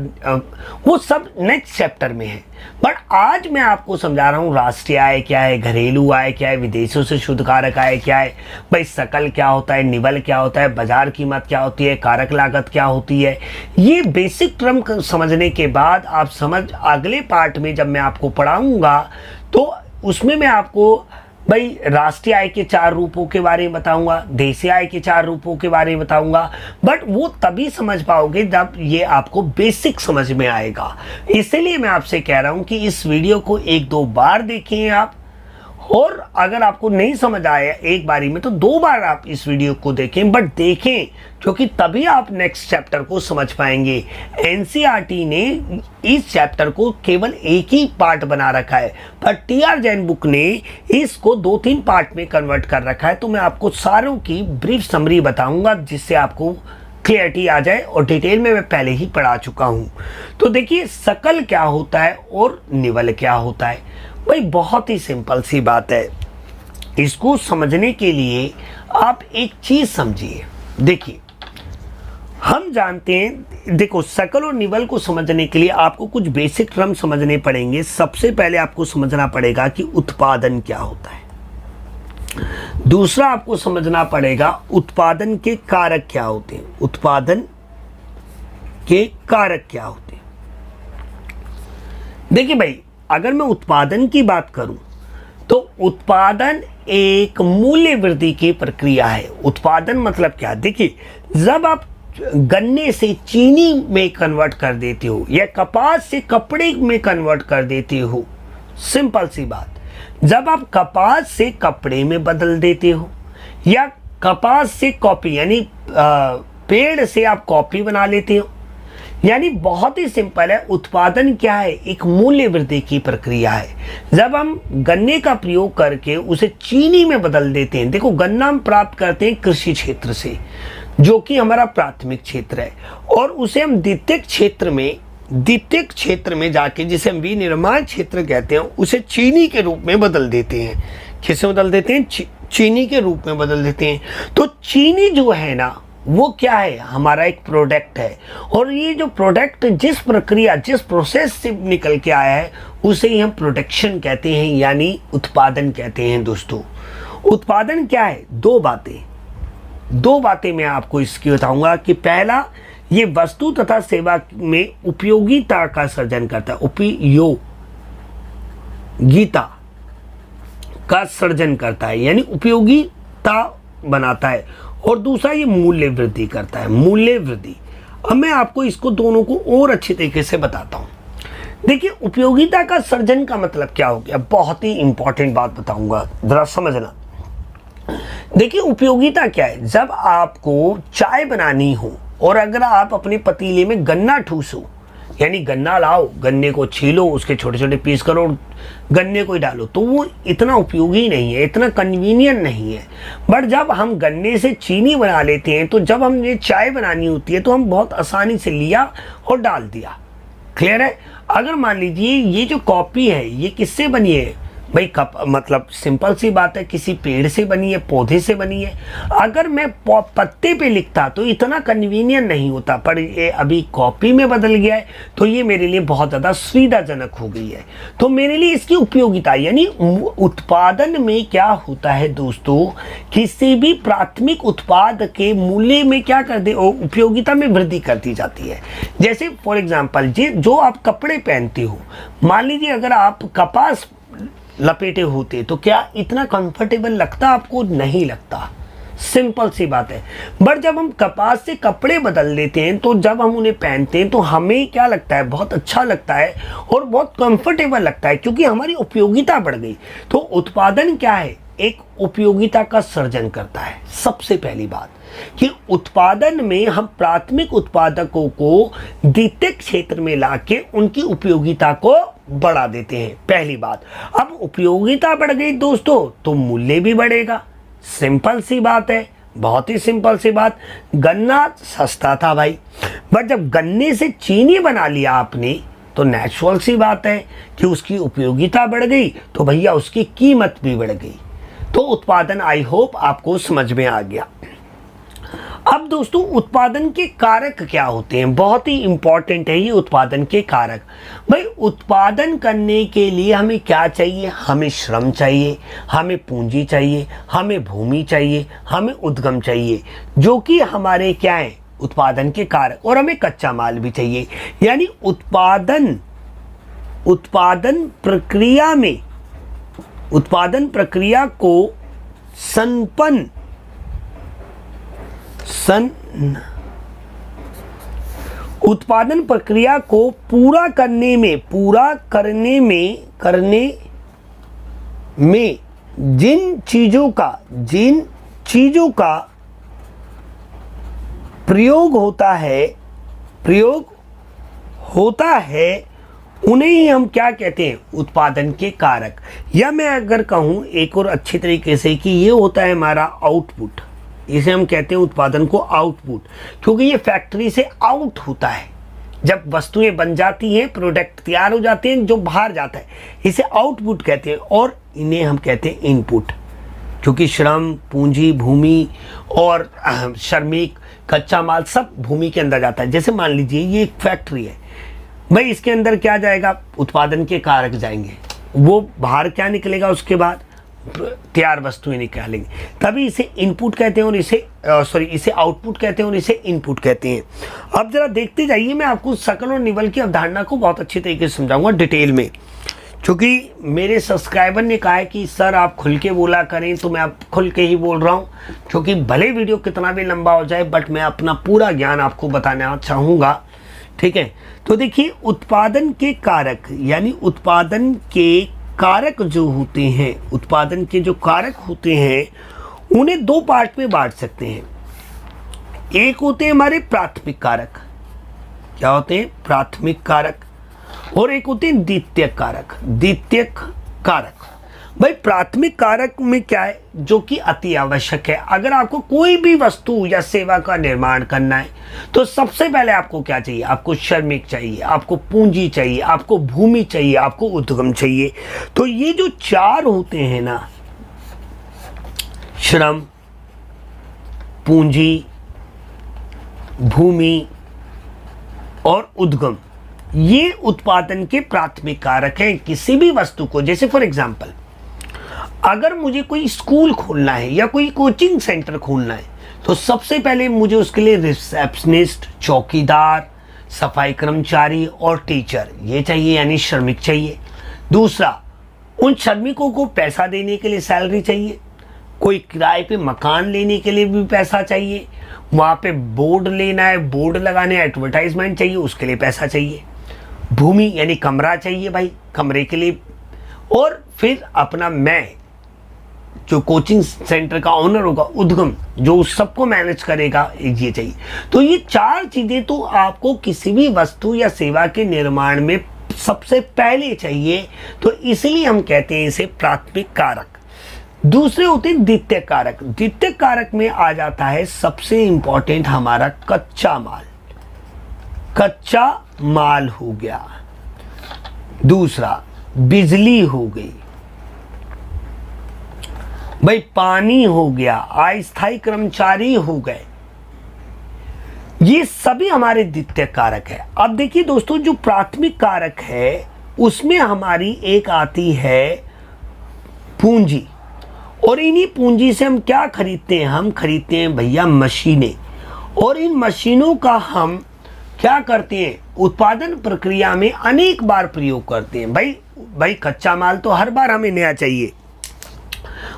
वो सब नेक्स्ट चैप्टर में है। बट आज मैं आपको समझा रहा हूँ राष्ट्रीय आय क्या है, घरेलू आय क्या है, विदेशों से शुद्ध कारक आय क्या है, भाई सकल क्या होता है, निवल क्या होता है, बाजार कीमत क्या होती है, कारक लागत क्या होती है। ये बेसिक टर्म समझने के बाद आप अगले पार्ट में जब मैं आपको पढ़ाऊँगा तो उसमें मैं आपको भाई राष्ट्रीय आय के 4 रूपों के बारे में बताऊंगा, देशीय आय के 4 रूपों के बारे में बताऊंगा, बट वो तभी समझ पाओगे जब ये आपको बेसिक समझ में आएगा। इसलिए मैं आपसे कह रहा हूं कि इस वीडियो को 1-2 बार देखें आप, और अगर आपको नहीं समझ आया एक बारी में तो 2 बार आप इस वीडियो को देखें, बट देखें क्योंकि तभी आप नेक्स्ट चैप्टर को समझ पाएंगे। एनसीईआरटी ने इस चैप्टर को केवल एक ही पार्ट बना रखा है, पर टीआर जैन बुक ने इसको 2-3 पार्ट में कन्वर्ट कर रखा है। तो मैं आपको सारों की ब्रीफ समरी बताऊंगा जिससे आपको क्लियरिटी आ जाए, और डिटेल में मैं पहले ही पढ़ा चुका हूं। तो देखिए, सकल क्या होता है और निवल क्या होता है। भाई बहुत ही सिंपल सी बात है, इसको समझने के लिए आप एक चीज समझिए। देखिए, हम जानते हैं, देखो सकल और निवल को समझने के लिए आपको कुछ बेसिक टर्म समझने पड़ेंगे। सबसे पहले आपको समझना पड़ेगा कि उत्पादन क्या होता है। दूसरा आपको समझना पड़ेगा उत्पादन के कारक क्या होते हैं। उत्पादन के कारक क्या होते हैं। देखिए भाई, अगर मैं उत्पादन की बात करूं तो उत्पादन एक मूल्य वृद्धि की प्रक्रिया है। उत्पादन मतलब क्या? देखिए, जब आप गन्ने से चीनी में कन्वर्ट कर देते हो या कपास से कपड़े में कन्वर्ट कर देते हो, सिंपल सी बात, जब आप कपास से कपड़े में बदल देते हो या कपास से कॉपी यानी पेड़ से आप कॉपी बना लेते हो, यानी बहुत ही सिंपल है। उत्पादन क्या है? एक मूल्य वृद्धि की प्रक्रिया है। जब हम गन्ने का प्रयोग करके उसे चीनी में बदल देते हैं, देखो गन्ना हम प्राप्त करते हैं कृषि क्षेत्र से, जो कि हमारा प्राथमिक क्षेत्र है, और उसे हम द्वितीयक क्षेत्र में जाके, जिसे हम विनिर्माण क्षेत्र कहते हैं, उसे चीनी के रूप में बदल देते हैं। किससे बदल देते हैं? चीनी के रूप में बदल देते हैं। तो चीनी जो है ना, वो क्या है? हमारा एक प्रोडक्ट है, और ये जो प्रोडक्ट जिस प्रक्रिया, जिस प्रोसेस से निकल के आया है, उसे ही हम प्रोडक्शन कहते हैं, यानी उत्पादन कहते हैं। दोस्तों, उत्पादन क्या है? दो बातें मैं आपको इसकी बताऊंगा कि पहला, ये वस्तु तथा सेवा में उपयोगिता का सृजन करता है, उपयोगिता का सृजन करता है, यानी उपयोगिता बनाता है। और दूसरा, ये मूल्य वृद्धि करता है, मूल्य वृद्धि। अब मैं आपको इसको दोनों को और अच्छे तरीके से बताता हूं। देखिए, उपयोगिता का सृजन का मतलब क्या हो गया? बहुत ही इंपॉर्टेंट बात बताऊंगा, जरा समझना। देखिए, उपयोगिता क्या है? जब आपको चाय बनानी हो और अगर आप अपने पतीले में गन्ना ठूसो, यानी गन्ना लाओ, गन्ने को छीलो, उसके छोटे छोटे पीस करो, गन्ने को ही डालो, तो वो इतना उपयोगी नहीं है, इतना कन्वीनियंट नहीं है। बट जब हम गन्ने से चीनी बना लेते हैं, तो जब हमें चाय बनानी होती है तो हम बहुत आसानी से लिया और डाल दिया। क्लियर है? अगर मान लीजिए ये जो कॉपी है, ये किससे बनी है भाई? मतलब सिंपल सी बात है, किसी पेड़ से बनी है, पौधे से बनी है। अगर मैं पत्ते पे लिखता तो इतना कन्वीनियंट नहीं होता, पर ये अभी कॉपी में बदल गया है, तो ये मेरे लिए बहुत ज़्यादा सुविधाजनक हो गई है। तो मेरे लिए इसकी उपयोगिता, यानी उत्पादन में क्या होता है दोस्तों, किसी भी प्राथमिक उत्पाद के मूल्य में क्या कर दे, उपयोगिता में वृद्धि कर दी जाती है। जैसे फॉर एग्जाम्पल, जो आप कपड़े पहनते हो, मान लीजिए अगर आप कपास लपेटे होते तो क्या इतना कंफर्टेबल लगता? आपको नहीं लगता, सिंपल सी बात है। बट जब हम कपास से कपड़े बदल देते हैं, तो जब हम उन्हें पहनते हैं तो हमें क्या लगता है? बहुत अच्छा लगता है और बहुत कंफर्टेबल लगता है, क्योंकि हमारी उपयोगिता बढ़ गई। तो उत्पादन क्या है? एक उपयोगिता का सृजन करता है। सबसे पहली बात कि उत्पादन में हम प्राथमिक उत्पादकों को द्वितीयक क्षेत्र में लाके उनकी उपयोगिता को बढ़ा देते हैं, पहली बात। अब उपयोगिता बढ़ गई दोस्तों, तो मूल्य भी बढ़ेगा। सिंपल सी बात है, बहुत ही सिंपल सी बात। गन्ना सस्ता था भाई, बट जब गन्ने से चीनी बना लिया आपने, तो नेचुरल सी बात है कि उसकी उपयोगिता बढ़ गई, तो भैया उसकी कीमत भी बढ़ गई। तो उत्पादन, आई होप आपको समझ में आ गया। अब दोस्तों, उत्पादन के कारक क्या होते हैं? बहुत ही इंपॉर्टेंट है ये उत्पादन के कारक। भाई, उत्पादन करने के लिए हमें क्या चाहिए? हमें श्रम चाहिए, हमें पूंजी चाहिए, हमें भूमि चाहिए, हमें उद्गम चाहिए, जो कि हमारे क्या है? उत्पादन के कारक। और हमें कच्चा माल भी चाहिए, यानी उत्पादन प्रक्रिया में उत्पादन प्रक्रिया को उत्पादन प्रक्रिया को पूरा करने में जिन चीजों का प्रयोग होता है उन्हें ही हम क्या कहते हैं, उत्पादन के कारक। या मैं अगर कहूं एक और अच्छी तरीके से कि ये होता है हमारा आउटपुट, इसे हम कहते हैं उत्पादन को आउटपुट, क्योंकि ये फैक्ट्री से आउट होता है। जब वस्तुएं बन जाती हैं, प्रोडक्ट तैयार हो जाते हैं, जो बाहर जाता है, इसे आउटपुट कहते हैं। और इन्हें हम कहते हैं इनपुट, क्योंकि श्रम, पूंजी, भूमि और श्रमिक, कच्चा माल सब भूमि के अंदर जाता है। जैसे मान लीजिए ये एक फैक्ट्री है भाई, इसके अंदर क्या जाएगा, उत्पादन के कारक जाएंगे, वो बाहर क्या निकलेगा, उसके बाद तैयार वस्तुएं निकालेंगे, तभी इसे इनपुट कहते हैं और इसे आउटपुट कहते हैं और इसे इनपुट कहते हैं। अब जरा देखते जाइए, मैं आपको सकल और निवल की अवधारणा को बहुत अच्छी तरीके से समझाऊंगा डिटेल में, क्योंकि मेरे सब्सक्राइबर ने कहा है कि सर आप खुल के बोला करें, तो मैं अब खुल के ही बोल रहा हूं, क्योंकि भले वीडियो कितना भी लंबा हो जाए बट मैं अपना पूरा ज्ञान आपको बताना चाहूँगा। ठीक है, तो देखिए उत्पादन के कारक यानी उत्पादन के कारक जो होते हैं, उत्पादन के जो कारक होते हैं उन्हें दो पार्ट में बांट सकते हैं। एक होते हैं हमारे प्राथमिक कारक, क्या होते हैं, प्राथमिक कारक, और एक होते हैं द्वितीयक कारक। भाई प्राथमिक कारक में क्या है, जो कि अति आवश्यक है। अगर आपको कोई भी वस्तु या सेवा का निर्माण करना है तो सबसे पहले आपको क्या चाहिए, आपको श्रमिक चाहिए, आपको पूंजी चाहिए, आपको भूमि चाहिए, आपको उद्गम चाहिए। तो ये जो चार होते हैं ना, श्रम, पूंजी, भूमि और उद्गम, ये उत्पादन के प्राथमिक कारक हैं किसी भी वस्तु को। जैसे फॉर एग्जांपल अगर मुझे कोई स्कूल खोलना है या कोई कोचिंग सेंटर खोलना है तो सबसे पहले मुझे उसके लिए रिसेप्शनिस्ट, चौकीदार, सफाई कर्मचारी और टीचर ये चाहिए, यानी श्रमिक चाहिए। दूसरा, उन श्रमिकों को पैसा देने के लिए सैलरी चाहिए, कोई किराए पे मकान लेने के लिए भी पैसा चाहिए, वहाँ पे बोर्ड लेना है, बोर्ड लगाने, एडवर्टाइजमेंट चाहिए, उसके लिए पैसा चाहिए। भूमि यानी कमरा चाहिए भाई, कमरे के लिए। और फिर अपना मैं जो कोचिंग सेंटर का ऑनर होगा, उद्गम जो सबको मैनेज करेगा, ये चाहिए। तो ये चार चीजें तो आपको किसी भी वस्तु या सेवा के निर्माण में सबसे पहले चाहिए, तो इसलिए हम कहते हैं इसे प्राथमिक कारक। दूसरे होते हैं द्वितीयक कारक। द्वितीयक कारक में आ जाता है सबसे इंपॉर्टेंट हमारा कच्चा माल हो गया, दूसरा बिजली हो गई भाई, पानी हो गया, अस्थायी कर्मचारी हो गए, ये सभी हमारे द्वितीयक कारक है। अब देखिए दोस्तों, जो प्राथमिक कारक है उसमें हमारी एक आती है पूंजी, और इन्हीं पूंजी से हम क्या खरीदते हैं, हम खरीदते हैं भैया मशीनें, और इन मशीनों का हम क्या करते हैं, उत्पादन प्रक्रिया में अनेक बार प्रयोग करते हैं। भाई कच्चा माल तो हर बार हमें नया चाहिए,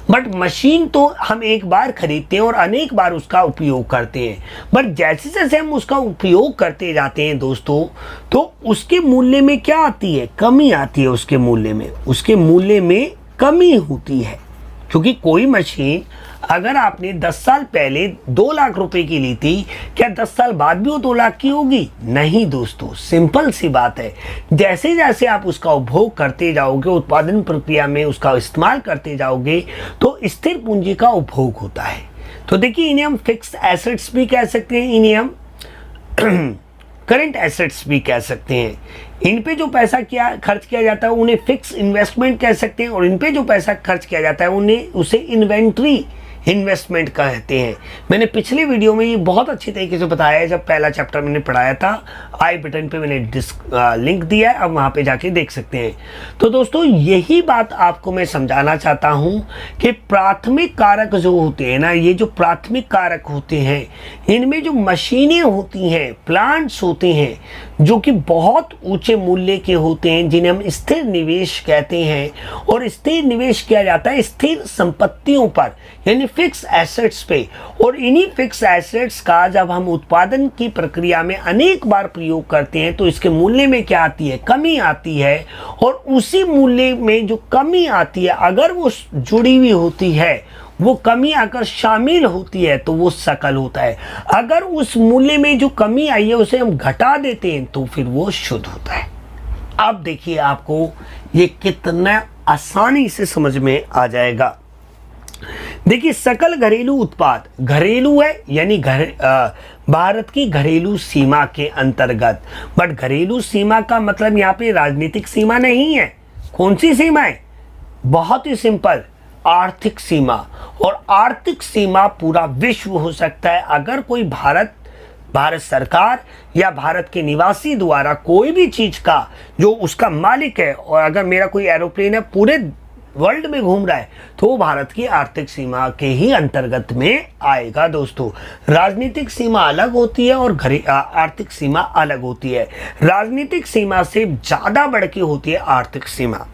बट मशीन तो हम एक बार खरीदते हैं और अनेक बार उसका उपयोग करते हैं। बट जैसे जैसे हम उसका उपयोग करते जाते हैं दोस्तों, तो उसके मूल्य में क्या आती है, कमी आती है। उसके मूल्य में कमी होती है, क्योंकि कोई मशीन अगर आपने 10 साल पहले 2 लाख रुपए की ली थी, क्या 10 साल बाद भी वो 2 लाख की होगी? नहीं दोस्तों, सिंपल सी बात है। जैसे जैसे आप उसका उपभोग करते जाओगे, उत्पादन प्रक्रिया में उसका इस्तेमाल करते जाओगे, तो स्थिर पूंजी का उपभोग होता है। तो देखिए, इन्हें हम फिक्स एसेट्स भी कह सकते हैं, इन्हें हम करंट एसेट्स भी कह सकते हैं। इन पे जो पैसा खर्च किया जाता है उन्हें फिक्स इन्वेस्टमेंट कह सकते हैं, और इन पे जो पैसा खर्च किया जाता है उसे इन्वेंट्री इन्वेस्टमेंट कहते हैं। मैंने पिछले वीडियो में ये बहुत अच्छी तरीके से बताया है, जब पहला चैप्टर मैंने पढ़ाया था। आई बटन पे मैंने लिंक दिया है, अब वहाँ पे जाके देख सकते हैं। तो दोस्तों यही बात आपको मैं समझाना चाहता हूँ कि प्राथमिक कारक जो होते हैं ना, ये जो प्राथमिक कारक होते हैं, इनमें जो मशीनें होती हैं, प्लांट्स होते हैं, जो कि बहुत ऊंचे मूल्य के होते हैं, जिन्हें हम स्थिर निवेश कहते हैं। और स्थिर निवेश किया जाता है स्थिर संपत्तियों पर, यानी फिक्स एसेट्स पे। और इन्हीं फिक्स एसेट्स का जब हम उत्पादन की प्रक्रिया में अनेक बार प्रयोग करते हैं तो इसके मूल्य में क्या आती है, कमी आती है। और उसी मूल्य में जो कमी आती है, अगर वो जुड़ी हुई होती है, वो कमी अगर शामिल होती है तो वो सकल होता है। अगर उस मूल्य में जो कमी आई है उसे हम घटा देते हैं तो फिर वो शुद्ध होता है। अब देखिए आपको ये कितना आसानी से समझ में आ जाएगा। देखिए सकल घरेलू उत्पाद, घरेलू है यानी भारत की घरेलू सीमा के अंतर्गत। बट घरेलू सीमा का मतलब यहाँ पे राजनीतिक सीमा नहीं है। कौन सी सीमा है? बहुत ही सिंपल, आर्थिक सीमा। और आर्थिक सीमा पूरा विश्व हो सकता है। अगर कोई भारत सरकार या भारत के निवासी द्वारा कोई भी चीज का जो उसका मालिक है, और अगर मेरा कोई एरोप्लेन है पूरे वर्ल्ड में घूम रहा है, तो वो भारत की आर्थिक सीमा के ही अंतर्गत में आएगा। दोस्तों राजनीतिक सीमा अलग होती है और आर्थिक सीमा अलग होती है। राजनीतिक सीमा से ज्यादा बढ़ के होती है आर्थिक सीमा।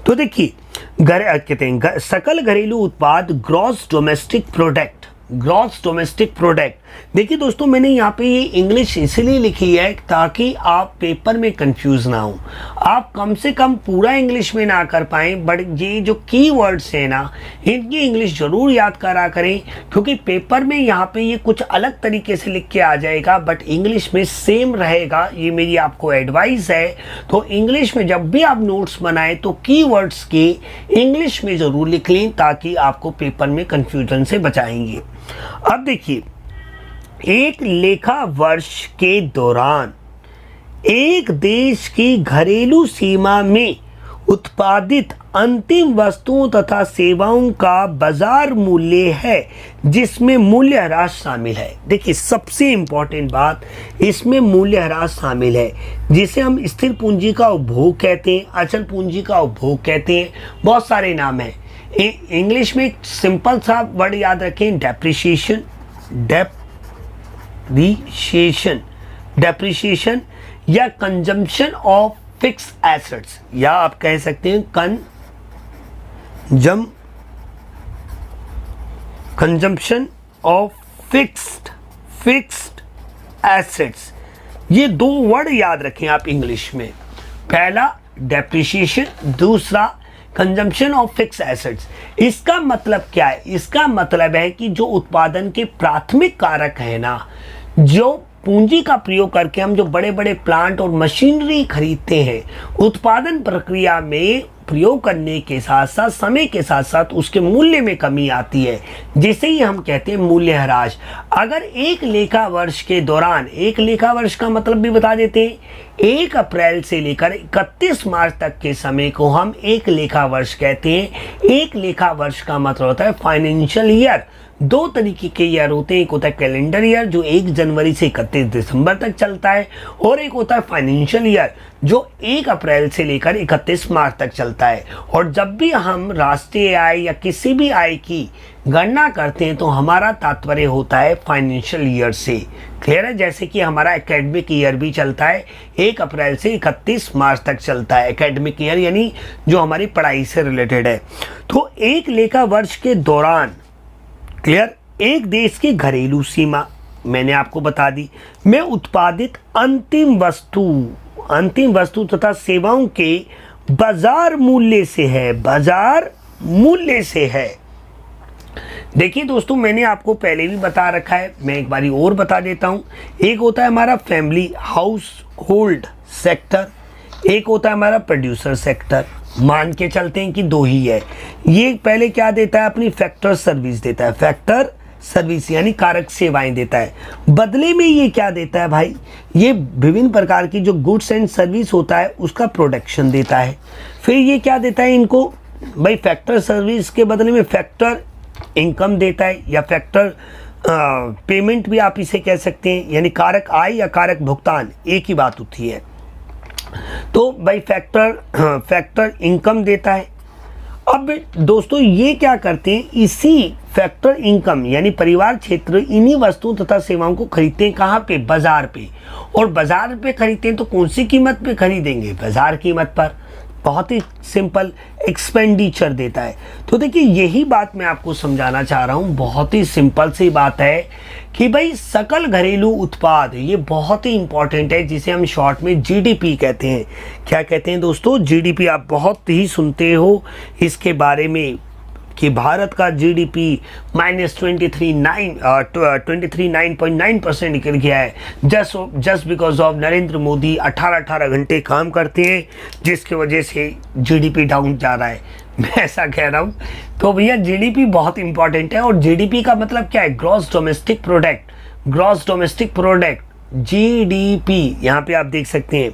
तो देखिए कहते हैं सकल घरेलू उत्पाद, gross domestic product. Gross domestic product, देखिए दोस्तों मैंने यहाँ पे ये इंग्लिश इसलिए लिखी है ताकि आप पेपर में कंफ्यूज ना हो। आप कम से कम पूरा इंग्लिश में ना कर पाएँ, बट ये जो की वर्ड्स हैं ना, इनकी इंग्लिश जरूर याद करा करें, क्योंकि पेपर में यहाँ पे ये कुछ अलग तरीके से लिख के आ जाएगा, बट इंग्लिश में सेम रहेगा। ये मेरी आपको एडवाइस है। तो इंग्लिश में जब भी आप नोट्स बनाएं तो की वर्ड्स के इंग्लिश में ज़रूर लिख लें, ताकि आपको पेपर में कन्फ्यूजन से बचाएंगे। अब देखिए, एक लेखा वर्ष के दौरान एक देश की घरेलू सीमा में उत्पादित अंतिम वस्तुओं तथा सेवाओं का बाजार मूल्य है, जिसमें मूल्य ह्रास शामिल है। देखिए सबसे इंपॉर्टेंट बात, इसमें मूल्य ह्रास शामिल है, जिसे हम स्थिर पूंजी का उपभोग कहते हैं, अचल पूंजी का उपभोग कहते हैं, बहुत सारे नाम हैं। इंग्लिश में एक सिंपल सा वर्ड याद रखें, डेप्रिसिएशन। डेप्रिसिएशन या कंजम्पशन ऑफ फिक्स एसेट्स, या आप कह सकते हैं कंजम्पशन ऑफ फिक्स्ड एसेट्स। ये दो वर्ड याद रखें आप इंग्लिश में, पहला डेप्रिसिएशन, दूसरा कंजम्पशन ऑफ फिक्स एसेट्स। इसका मतलब क्या है? इसका मतलब है कि जो उत्पादन के प्राथमिक कारक है ना, जो पूंजी का प्रयोग करके हम जो बड़े बड़े प्लांट और मशीनरी खरीदते हैं, उत्पादन प्रक्रिया में प्रयोग करने के साथ साथ समय के साथ साथ उसके मूल्य में कमी आती है, जिसे ही हम कहते हैं मूल्यह्रास। अगर एक लेखा वर्ष के दौरान, एक लेखा वर्ष का मतलब भी बता देते हैं, 1 अप्रैल से लेकर 31 मार्च तक के समय को हम एक लेखा वर्ष कहते हैं। एक लेखा वर्ष का मतलब होता है फाइनेंशियल ईयर। दो तरीके के ईयर होते हैं, एक होता है कैलेंडर ईयर जो 1 जनवरी से 31 दिसंबर तक चलता है, और एक होता है फाइनेंशियल ईयर जो 1 अप्रैल से लेकर 31 मार्च तक चलता है। और जब भी हम राष्ट्रीय आय या किसी भी आय की गणना करते हैं तो हमारा तात्पर्य होता है फाइनेंशियल ईयर से। क्लियर है? जैसे कि हमारा एकेडमिक ईयर भी चलता है 1 अप्रैल से 31 मार्च तक चलता है, एकेडमिक ईयर यानी जो हमारी पढ़ाई से रिलेटेड है। तो एक लेखा वर्ष के दौरान, क्लियर, एक देश की घरेलू सीमा मैंने आपको बता दी, में उत्पादित अंतिम वस्तु तथा सेवाओं के बाजार मूल्य से है। बाजार मूल्य से है। देखिए दोस्तों, मैंने आपको पहले भी बता रखा है, मैं एक बारी और बता देता हूं। एक होता है हमारा फैमिली हाउस होल्ड सेक्टर, एक होता है हमारा प्रोड्यूसर सेक्टर। मान के चलते हैं कि दो ही है। ये पहले क्या देता है? अपनी फैक्टर सर्विस देता है, फैक्टर सर्विस यानी कारक सेवाएं देता है। बदले में ये क्या देता है भाई? ये विभिन्न प्रकार की जो गुड्स एंड सर्विस होता है उसका प्रोडक्शन देता है। फिर ये क्या देता है इनको भाई? फैक्टर सर्विस के बदले में फैक्टर इनकम देता है, या फैक्टर पेमेंट भी आप इसे कह सकते हैं, यानी कारक आय या कारक भुगतान एक ही बात होती है। तो भाई फैक्टर इनकम देता है। अब दोस्तों ये क्या करते हैं, इसी फैक्टर इनकम यानी परिवार क्षेत्र इन्हीं वस्तुओं तथा सेवाओं को खरीदते हैं। कहाँ पे? बाजार पे। और बाजार पे खरीदते हैं तो कौन सी कीमत पे खरीदेंगे? बाजार कीमत पर। बहुत ही सिंपल एक्सपेंडिचर देता है। तो देखिए यही बात मैं आपको समझाना चाह रहा हूँ, बहुत ही सिंपल सी बात है कि भाई सकल घरेलू उत्पाद ये बहुत ही इंपॉर्टेंट है, जिसे हम शॉर्ट में जीडीपी कहते हैं। क्या कहते हैं दोस्तों? जीडीपी। आप बहुत ही सुनते हो इसके बारे में कि भारत का जीडीपी -23.9% निकल गया है, just because of Narendra Modi 18 घंटे काम करते हैं, जिसकी वजह से जीडीपी डाउन जा रहा है। मैं ऐसा कह रहा हूँ। तो भैया जीडीपी बहुत इंपॉर्टेंट है। और जीडीपी का मतलब क्या है? ग्रॉस डोमेस्टिक प्रोडक्ट, जीडीपी यहाँ पे आप देख सकते हैं।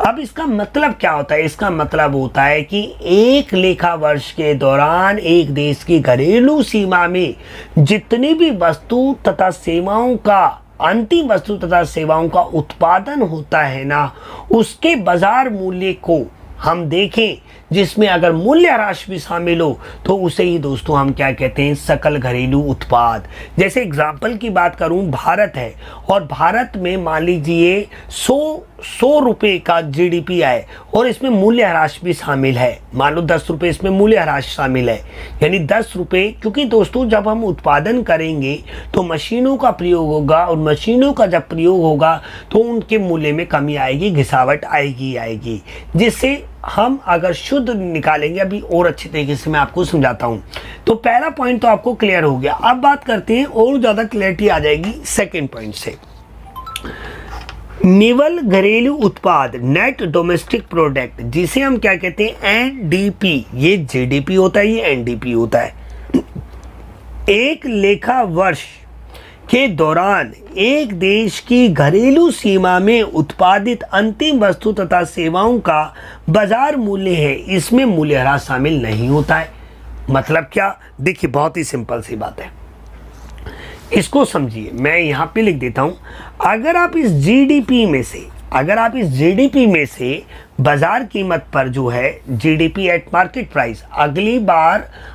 अब इसका मतलब क्या होता है? इसका मतलब होता है कि एक लेखा वर्ष के दौरान एक देश की घरेलू सीमा में जितनी भी वस्तु तथा सेवाओं का अंतिम वस्तु तथा सेवाओं का उत्पादन होता है ना, उसके बाजार मूल्य को हम देखें, जिसमें अगर मूल्य ह्रास भी शामिल हो तो उसे ही दोस्तों हम क्या कहते हैं? सकल घरेलू उत्पाद। जैसे एग्जाम्पल की बात करूं, भारत है और भारत में मान लीजिए 100 रुपये का जीडीपी आए और इसमें मूल्य ह्रास भी शामिल है। मान लो 10 रुपये इसमें मूल्य ह्रास शामिल है, यानी 10 रुपये। क्योंकि दोस्तों जब हम उत्पादन करेंगे तो मशीनों का प्रयोग होगा, और मशीनों का जब प्रयोग होगा तो उनके मूल्य में कमी आएगी, घिसावट आएगी, जिससे हम अगर शुद्ध निकालेंगे, अभी और अच्छे तरीके से मैं आपको समझाता हूं। तो पहला पॉइंट तो आपको क्लियर हो गया। अब बात करते हैं, और ज्यादा क्लियरिटी आ जाएगी सेकंड पॉइंट से। निवल घरेलू उत्पाद, नेट डोमेस्टिक प्रोडक्ट, जिसे हम क्या कहते हैं? एनडीपी। ये जीडीपी होता है, ये एनडीपी होता है। एक लेखा वर्ष के दौरान एक देश की घरेलू सीमा में उत्पादित अंतिम वस्तु तथा सेवाओं का बाजार मूल्य है, इसमें मूल्य ह्रास शामिल नहीं होता है। मतलब क्या? देखिए बहुत ही सिंपल सी बात है, इसको समझिए। मैं यहाँ पे लिख देता हूँ। अगर आप इस जीडीपी में से बाजार कीमत पर जो है जीडीपी एट मार्केट प्राइस,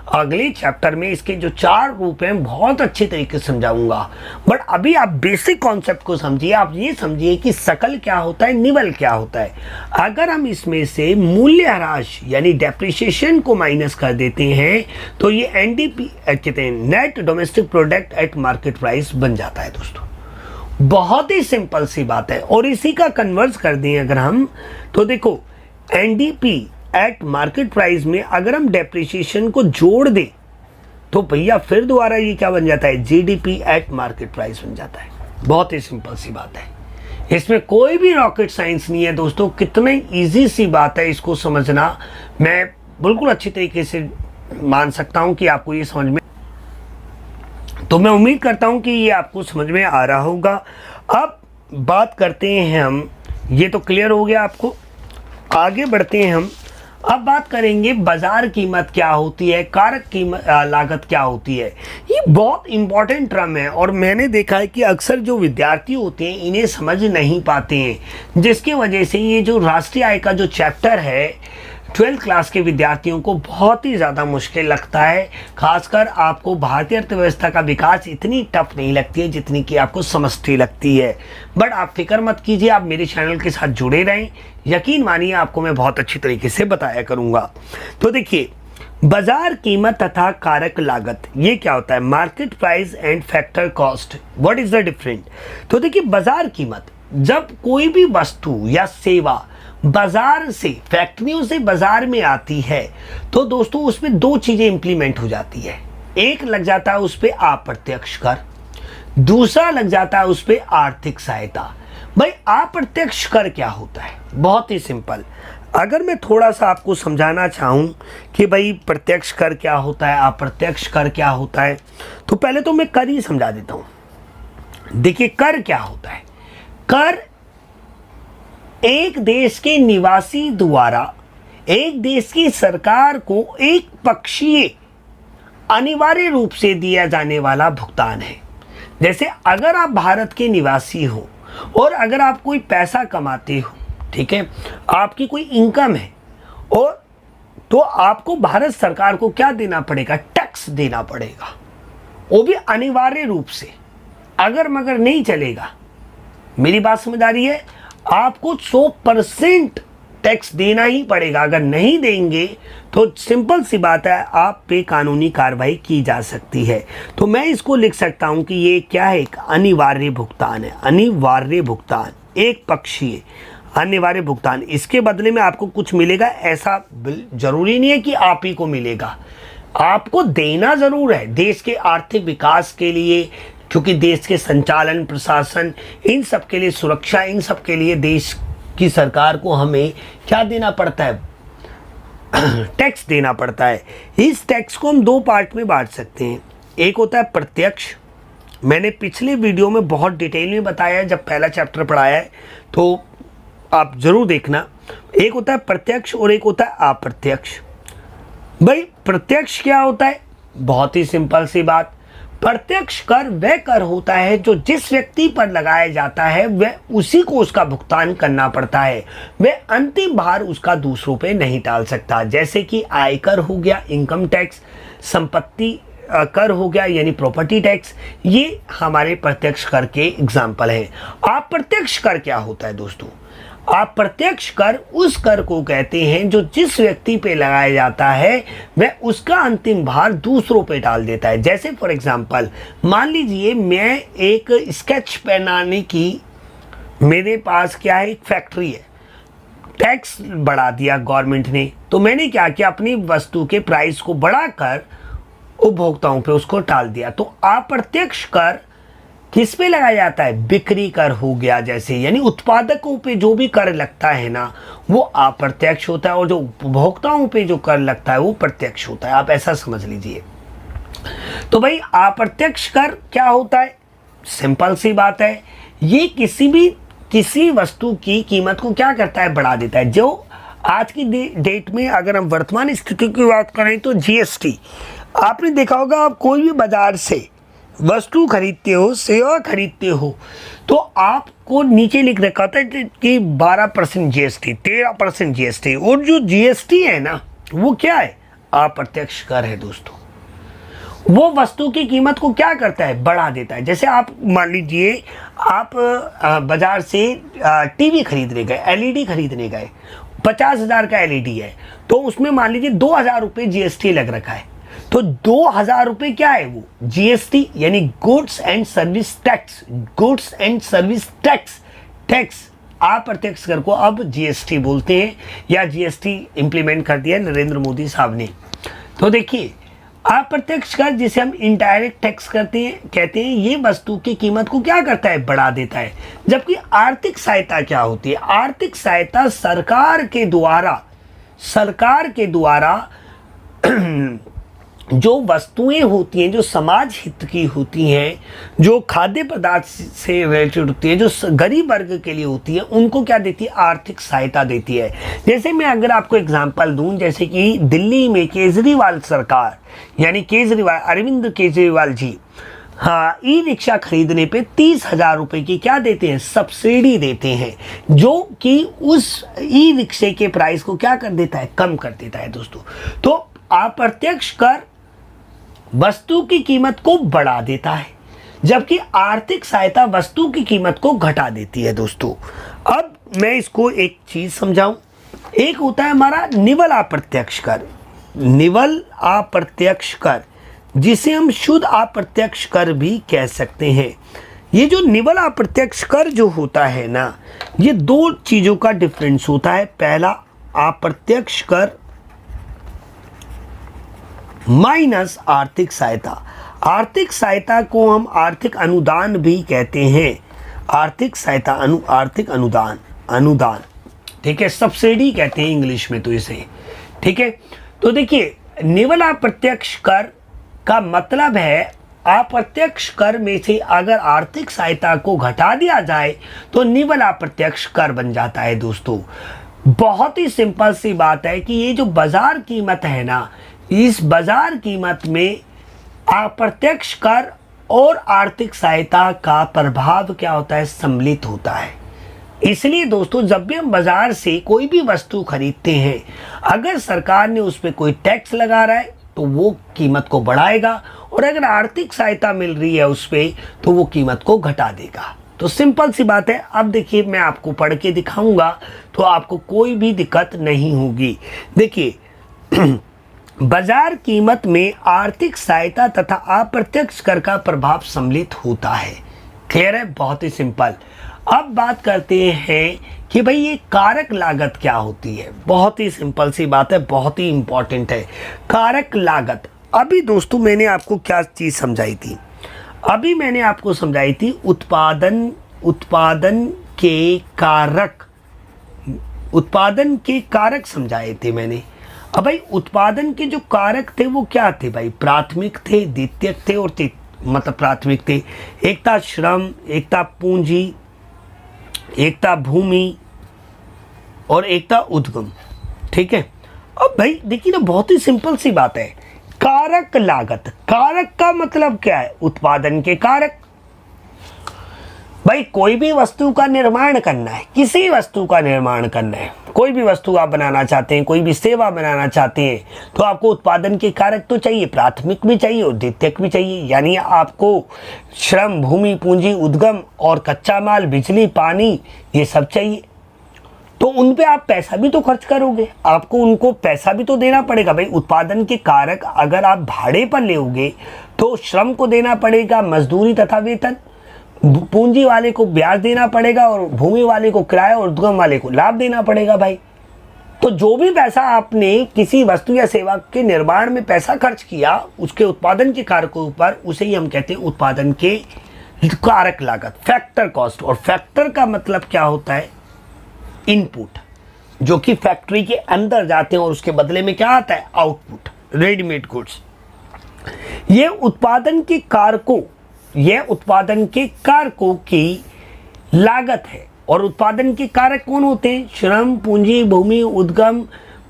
अगले चैप्टर में इसके जो 4 रूप हैं बहुत अच्छे तरीके से समझाऊंगा। बट अभी आप बेसिक कॉन्सेप्ट को समझिए। आप ये समझिए कि सकल क्या होता है, निवल क्या होता है। अगर हम इसमें से मूल्य ह्रास यानी डेप्रिसिएशन को माइनस कर देते हैं तो ये एनडीपी कहते हैं, net domestic product at market price बन जाता है दोस्तों। बहुत ही सिंपल सी बात है। और इसी का कन्वर्स कर दें अगर हम, तो देखो एनडीपी एट मार्केट प्राइस में अगर हम डेप्रिसिएशन को जोड़ दें तो भैया फिर दोबारा ये क्या बन जाता है? जीडीपी एट मार्केट प्राइस बन जाता है। बहुत ही सिंपल सी बात है, इसमें कोई भी रॉकेट साइंस नहीं है दोस्तों। कितने इजी सी बात है, इसको समझना मैं बिल्कुल अच्छी तरीके से मान सकता हूं कि आपको ये समझ में, तो मैं उम्मीद करता हूं कि ये आपको समझ में आ रहा होगा। अब बात करते हैं हम, ये तो क्लियर हो गया आपको। आगे बढ़ते हैं हम। अब बात करेंगे बाजार कीमत क्या होती है, कारक कीमत लागत क्या होती है। ये बहुत इंपॉर्टेंट टर्म है और मैंने देखा है कि अक्सर जो विद्यार्थी होते हैं इन्हें समझ नहीं पाते हैं, जिसकी वजह से ये जो राष्ट्रीय आय का जो चैप्टर है 12th क्लास के विद्यार्थियों को बहुत ही ज़्यादा मुश्किल लगता है। खासकर आपको भारतीय अर्थव्यवस्था का विकास इतनी टफ नहीं लगती है जितनी कि आपको समझती लगती है। बट आप फिक्र मत कीजिए, आप मेरे चैनल के साथ जुड़े रहें, यकीन मानिए आपको मैं बहुत अच्छी तरीके से बताया करूँगा। तो देखिए बाजार कीमत तथा कारक लागत ये क्या होता है? Market price and factor cost, what is the different? तो देखिए बाजार कीमत, जब कोई भी वस्तु या सेवा बाजार से, फैक्ट्रियों से बाजार में आती है तो दोस्तों उसमें 2 चीजें इंप्लीमेंट हो जाती है। एक लग जाता है उस पर अप्रत्यक्ष कर, दूसरा लग जाता है उस पर आर्थिक सहायता। भाई अप्रत्यक्ष कर क्या होता है? बहुत ही सिंपल। अगर मैं थोड़ा सा आपको समझाना चाहूं कि भाई प्रत्यक्ष कर क्या होता है, अप्रत्यक्ष कर क्या होता है, तो पहले तो मैं कर ही समझा देता हूं। देखिए कर क्या होता है? कर एक देश के निवासी द्वारा एक देश की सरकार को एक पक्षीय अनिवार्य रूप से दिया जाने वाला भुगतान है। जैसे अगर आप भारत के निवासी हो और अगर आप कोई पैसा कमाते हो, ठीक है, आपकी कोई इनकम है, और तो आपको भारत सरकार को क्या देना पड़ेगा? टैक्स देना पड़ेगा, वो भी अनिवार्य रूप से, अगर मगर नहीं चलेगा। मेरी बात समझ आ रही है? आपको 100% टैक्स देना ही पड़ेगा। अगर नहीं देंगे तो सिंपल सी बात है, आप पे कानूनी कार्रवाई की जा सकती है। तो मैं इसको लिख सकता हूं कि ये क्या है? एक अनिवार्य भुगतान है। अनिवार्य भुगतान, एक पक्षीय अनिवार्य भुगतान। इसके बदले में आपको कुछ मिलेगा ऐसा जरूरी नहीं है कि आप ही को मिलेगा, आपको देना जरूर है देश के आर्थिक विकास के लिए, क्योंकि देश के संचालन, प्रशासन, इन सब के लिए, सुरक्षा, इन सब के लिए देश की सरकार को हमें क्या देना पड़ता है? टैक्स देना पड़ता है। इस टैक्स को हम दो पार्ट में बांट सकते हैं। एक होता है प्रत्यक्ष, मैंने पिछले वीडियो में बहुत डिटेल में बताया है, जब पहला चैप्टर पढ़ाया है तो आप जरूर देखना। एक होता है प्रत्यक्ष और एक होता है अप्रत्यक्ष। भाई प्रत्यक्ष क्या होता है? बहुत ही सिंपल सी बात, प्रत्यक्ष कर वह कर होता है जो जिस व्यक्ति पर लगाया जाता है वह उसी को उसका भुगतान करना पड़ता है, वह अंतिम भार उसका दूसरों पे नहीं टाल सकता। जैसे कि आयकर हो गया, इनकम टैक्स, संपत्ति कर हो गया यानी प्रॉपर्टी टैक्स, ये हमारे प्रत्यक्ष कर के एग्जाम्पल हैं। अप्रत्यक्ष कर क्या होता है दोस्तों? अप्रत्यक्ष कर उस कर को कहते हैं जो जिस व्यक्ति पे लगाया जाता है वह उसका अंतिम भार दूसरों पे डाल देता है। जैसे फॉर एग्जांपल मान लीजिए मैं एक स्केच बनाने की, मेरे पास क्या है, एक फैक्ट्री है, टैक्स बढ़ा दिया गवर्नमेंट ने, तो मैंने क्या किया, अपनी वस्तु के प्राइस को बढ़ाकर उपभोक्ताओं पे उसको टाल दिया। तो अप्रत्यक्ष कर किस पे लगाया जाता है? बिक्री कर हो गया जैसे, यानी उत्पादकों पे जो भी कर लगता है ना वो अप्रत्यक्ष होता है, और जो उपभोक्ताओं पे जो कर लगता है वो प्रत्यक्ष होता है। आप ऐसा समझ लीजिए। तो भाई अप्रत्यक्ष कर क्या होता है? सिंपल सी बात है, ये किसी वस्तु की कीमत को क्या करता है? बढ़ा देता है। जो आज की डेट में अगर हम वर्तमान स्थिति की बात करें तो जीएसटी, आपने देखा होगा, आप कोई भी बाजार से वस्तु खरीदते हो, सेवा खरीदते हो, तो आपको नीचे लिख रखा होता है कि 12% जीएसटी, 13% जीएसटी, और जो जीएसटी है ना वो क्या है? अप्रत्यक्ष कर है दोस्तों। वो वस्तु की कीमत को क्या करता है? बढ़ा देता है। जैसे आप मान लीजिए आप बाजार से टीवी खरीदने गए, एलईडी खरीदने गए, 50,000 का एलईडी है, तो उसमें मान लीजिए 2,000 रुपये जीएसटी लग रखा है। तो 2,000 रुपये क्या है? वो जीएसटी यानी goods and service tax, goods and service tax, tax. अप्रत्यक्ष कर को अब जीएसटी बोलते हैं, या जीएसटी इंप्लीमेंट कर दिया नरेंद्र मोदी साहब ने। तो देखिए अप्रत्यक्ष कर जिसे हम इनडायरेक्ट टैक्स कहते हैं, ये वस्तु की कीमत को क्या करता है? बढ़ा देता है। जबकि आर्थिक सहायता क्या होती है? आर्थिक सहायता सरकार के द्वारा जो वस्तुएं होती हैं, जो समाज हित की होती हैं, जो खाद्य पदार्थ से रिलेटेड होती है, जो गरीब वर्ग के लिए होती है, उनको क्या देती है? आर्थिक सहायता देती है। जैसे मैं अगर आपको एग्जांपल दूं, जैसे कि दिल्ली में केजरीवाल सरकार यानी अरविंद केजरीवाल जी, हाँ, ई रिक्शा खरीदने पे 30,000 रुपये की क्या देते हैं? सब्सिडी देते हैं, जो कि उस ई रिक्शे के प्राइस को क्या कर देता है? कम कर देता है दोस्तों। तो अप्रत्यक्ष कर वस्तु की कीमत को बढ़ा देता है, जबकि आर्थिक सहायता वस्तु की कीमत को घटा देती है दोस्तों। अब मैं इसको एक चीज समझाऊं। एक होता है हमारा निवल अप्रत्यक्ष कर, निवल अप्रत्यक्ष कर, जिसे हम शुद्ध अप्रत्यक्ष कर भी कह सकते हैं। ये जो निवल अप्रत्यक्ष कर जो होता है ना, ये दो चीजों का डिफरेंस होता है। पहला अप्रत्यक्ष कर माइनस आर्थिक सहायता। आर्थिक सहायता को हम आर्थिक अनुदान भी कहते हैं। आर्थिक सहायता, आर्थिक अनुदान, ठीक है, सब्सिडी कहते हैं इंग्लिश में तो इसे, ठीक है। तो देखिए निवल अप्रत्यक्ष कर का मतलब है अप्रत्यक्ष कर में से अगर आर्थिक सहायता को घटा दिया जाए तो निवल अप्रत्यक्ष कर बन जाता है दोस्तों। बहुत ही सिंपल सी बात है कि ये जो बाजार कीमत है ना, इस बाजार कीमत में अप्रत्यक्ष कर और आर्थिक सहायता का प्रभाव क्या होता है, सम्मिलित होता है। इसलिए दोस्तों जब भी हम बाजार से कोई भी वस्तु खरीदते हैं, अगर सरकार ने उस पर कोई टैक्स लगा रहा है तो वो कीमत को बढ़ाएगा, और अगर आर्थिक सहायता मिल रही है उस पर तो वो कीमत को घटा देगा। तो सिंपल सी बात है। अब देखिए मैं आपको पढ़ के दिखाऊंगा तो आपको कोई भी दिक्कत नहीं होगी। देखिए बाजार कीमत में आर्थिक सहायता तथा अप्रत्यक्ष कर का प्रभाव सम्मिलित होता है। क्लियर है, बहुत ही सिंपल। अब बात करते हैं कि भाई ये कारक लागत क्या होती है। बहुत ही सिंपल सी बात है, बहुत ही इंपॉर्टेंट है कारक लागत। अभी दोस्तों मैंने आपको क्या चीज़ समझाई थी, अभी मैंने आपको समझाई थी उत्पादन के कारक समझाए थे मैंने। अब भाई उत्पादन के जो कारक थे वो क्या थे भाई, प्राथमिक थे, द्वितीयक थे और मतलब प्राथमिक थे। एक था श्रम, एक था पूंजी, एक था भूमि और एक था उद्गम। ठीक है। अब भाई देखिए ना, बहुत ही सिंपल सी बात है। कारक लागत, कारक का मतलब क्या है, उत्पादन के कारक। भाई कोई भी वस्तु का निर्माण करना है, किसी वस्तु का निर्माण करना है, कोई भी वस्तु आप बनाना चाहते हैं, कोई भी सेवा बनाना चाहते हैं, तो आपको उत्पादन के कारक तो चाहिए, प्राथमिक भी चाहिए और द्वितीयक भी चाहिए। यानी आपको श्रम, भूमि, पूंजी, उद्गम और कच्चा माल, बिजली, पानी, ये सब चाहिए। तो उन पे आप पैसा भी तो खर्च करोगे, आपको उनको पैसा भी तो देना पड़ेगा। भाई उत्पादन के कारक अगर आप भाड़े पर लेओगे तो श्रम को देना पड़ेगा मजदूरी तथा वेतन, पूंजी वाले को ब्याज देना पड़ेगा और भूमि वाले को किराया और उद्गम वाले को लाभ देना पड़ेगा। भाई तो जो भी पैसा आपने किसी वस्तु या सेवा के निर्माण में पैसा खर्च किया उसके उत्पादन के कारकों पर, उसे ही हम कहते हैं उत्पादन के कारक लागत, फैक्टर कॉस्ट। और फैक्टर का मतलब क्या होता है, इनपुट, जो कि फैक्ट्री के अंदर जाते हैं और उसके बदले में क्या आता है, आउटपुट, रेडीमेड गुड्स। ये उत्पादन के कारकों की लागत है। और उत्पादन के कारक कौन होते हैं, श्रम, पूंजी, भूमि, उद्गम,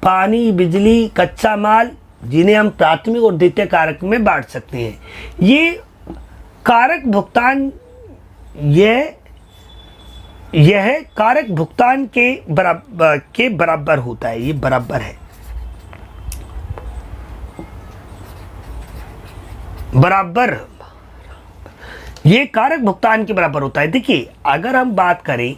पानी, बिजली, कच्चा माल, जिन्हें हम प्राथमिक और द्वितीय कारक में बांट सकते हैं। ये कारक भुगतान, यह कारक भुगतान के बराबर होता है, ये बराबर है, ये कारक भुगतान के बराबर होता है। देखिए अगर हम बात करें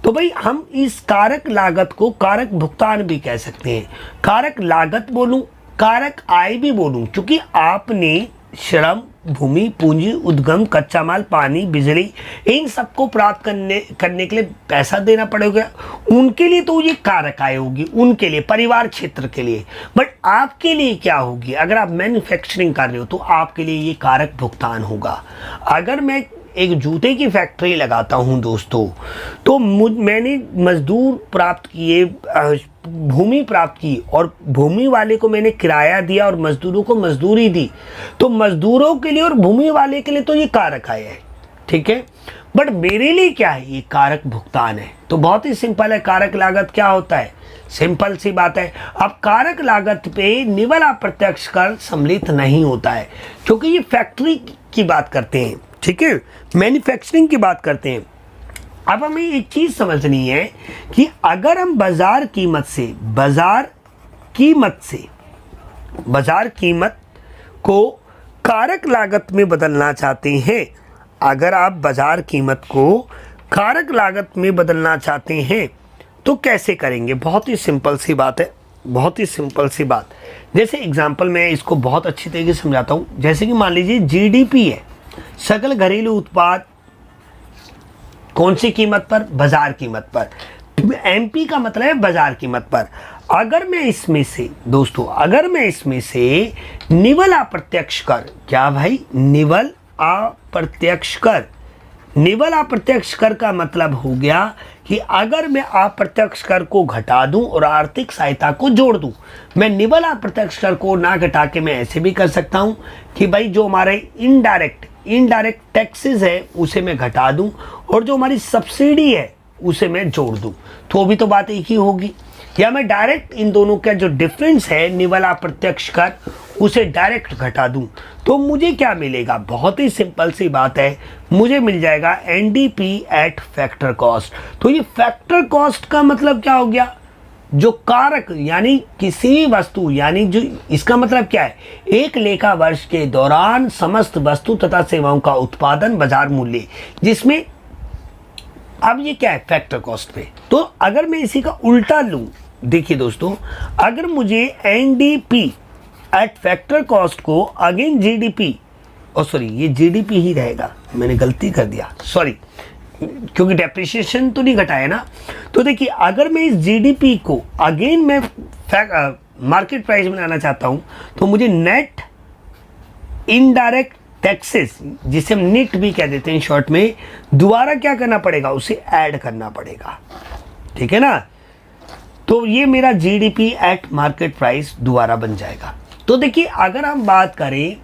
तो भाई हम इस कारक लागत को कारक भुगतान भी कह सकते हैं। कारक लागत बोलूं, कारक आय भी बोलूं, क्योंकि आपने श्रम, भूमि, पूंजी, उद्गम, कच्चा माल, पानी, बिजली, इन सबको प्राप्त करने के लिए पैसा देना पड़ेगा। उनके लिए तो ये कारक आय होगी, उनके लिए, परिवार क्षेत्र के लिए। बट आपके लिए क्या होगी, अगर आप मैन्युफैक्चरिंग कर रहे हो तो आपके लिए ये कारक भुगतान होगा। अगर मैं एक जूते की फैक्ट्री लगाता हूं दोस्तों, तो मैंने मजदूर प्राप्त किए, भूमि प्राप्त की, और भूमि वाले को मैंने किराया दिया और मजदूरों को मजदूरी दी, तो मजदूरों के लिए और भूमि वाले के लिए तो ये कारक आय है। ठीक है। बट मेरे लिए क्या है, ये कारक भुगतान है। तो बहुत ही सिंपल है, कारक लागत क्या होता है, सिंपल सी बात है। अब कारक लागत पे निवल अप्रत्यक्ष कर सम्मिलित नहीं होता है, क्योंकि ये फैक्ट्री की बात करते हैं। ठीक है, मैन्युफैक्चरिंग की बात करते हैं। अब हमें एक चीज समझनी है कि अगर हम बाजार कीमत को कारक लागत में बदलना चाहते हैं, अगर आप बाजार कीमत को कारक लागत में बदलना चाहते हैं तो कैसे करेंगे। बहुत ही सिंपल सी बात है, बहुत ही सिंपल सी बात। जैसे एग्जांपल मैं इसको बहुत अच्छी तरीके से समझाता हूँ। जैसे कि मान लीजिए जीडीपी है, सकल घरेलू उत्पाद, कौन सी कीमत पर, बाजार कीमत पर। एमपी का मतलब है बाजार कीमत पर। अगर मैं इसमें से दोस्तों, अगर मैं इसमें से निवल अप्रत्यक्ष कर, क्या भाई, निवल अप्रत्यक्ष कर का मतलब हो गया कि अगर मैं अप्रत्यक्ष कर को घटा दूं और आर्थिक सहायता को जोड़ दूं। मैं निवल अप्रत्यक्ष कर को ना घटा के मैं ऐसे भी कर सकता हूं कि भाई जो हमारे इनडायरेक्ट टैक्सेस है उसे मैं घटा दूं और जो हमारी सब्सिडी है उसे मैं जोड़ दूं, तो भी तो बात एक ही होगी। या मैं डायरेक्ट इन दोनों का जो डिफरेंस है निवल अप्रत्यक्ष कर उसे डायरेक्ट घटा दूं तो मुझे क्या मिलेगा? बहुत ही सिंपल सी बात है, मुझे मिल जाएगा एनडीपी एट फैक्टर कॉस्ट। तो ये फैक्टर कॉस्ट का मतलब क्या हो गया? जो कारक यानी किसी भी वस्तु, यानी जो इसका मतलब क्या है, एक लेखा वर्ष के दौरान समस्त वस्तु तथा सेवाओं का उत्पादन बाजार मूल्य, जिसमें अब ये क्या है? फैक्टर कॉस्ट पे। तो अगर मैं इसी का उल्टा लूं, देखिए दोस्तों, अगर मुझे एनडीपी एट फैक्टर कॉस्ट को अगेन जीडीपी, और सॉरी ये जीडीपी ही रहेगा, मैंने गलती कर दिया, सॉरी, क्योंकि डेप्रिसिएशन तो नहीं घटाया ना। तो देखिए अगर मैं इस जीडीपी को अगेन मैं मार्केट प्राइस में लाना चाहता हूं तो मुझे नेट इनडायरेक्ट टैक्सेस, जिसे हम निट भी कह देते हैं शॉर्ट में, दोबारा क्या करना पड़ेगा? उसे ऐड करना पड़ेगा, ठीक है ना। तो ये मेरा जीडीपी एट मार्केट प्राइस दोबारा बन जाएगा। तो देखिए अगर हम बात करें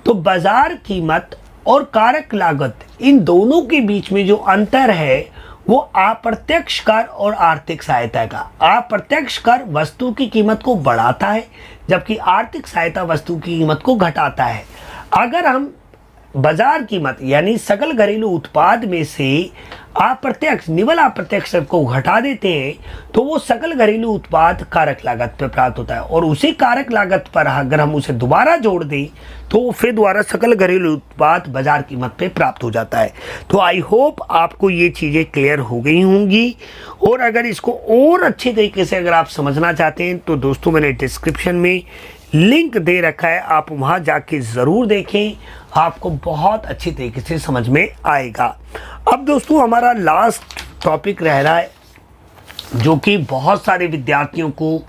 तो बाजार कीमत और कारक लागत, इन दोनों के बीच में जो अंतर है वो अप्रत्यक्ष कर और आर्थिक सहायता का। अप्रत्यक्ष कर वस्तु की कीमत को बढ़ाता है, जबकि आर्थिक सहायता वस्तु की कीमत को घटाता है। अगर हम बाजार कीमत यानी सकल घरेलू उत्पाद में से अप्रत्यक्ष निवल अप्रत्यक्ष को घटा देते हैं तो वो सकल घरेलू उत्पाद कारक लागत पे प्राप्त होता है, और उसी कारक लागत पर अगर हम उसे दोबारा जोड़ दें तो फिर दोबारा सकल घरेलू उत्पाद बाजार कीमत पे प्राप्त हो जाता है। तो आई होप आपको ये चीज़ें क्लियर हो गई होंगी, और अगर इसको और अच्छे तरीके से अगर आप समझना चाहते हैं तो दोस्तों मैंने डिस्क्रिप्शन में लिंक दे रखा है, आप वहाँ जाके ज़रूर देखें, आपको बहुत अच्छी तरीके से समझ में आएगा। अब दोस्तों हमारा लास्ट टॉपिक रह रहा है जो कि बहुत सारे विद्यार्थियों को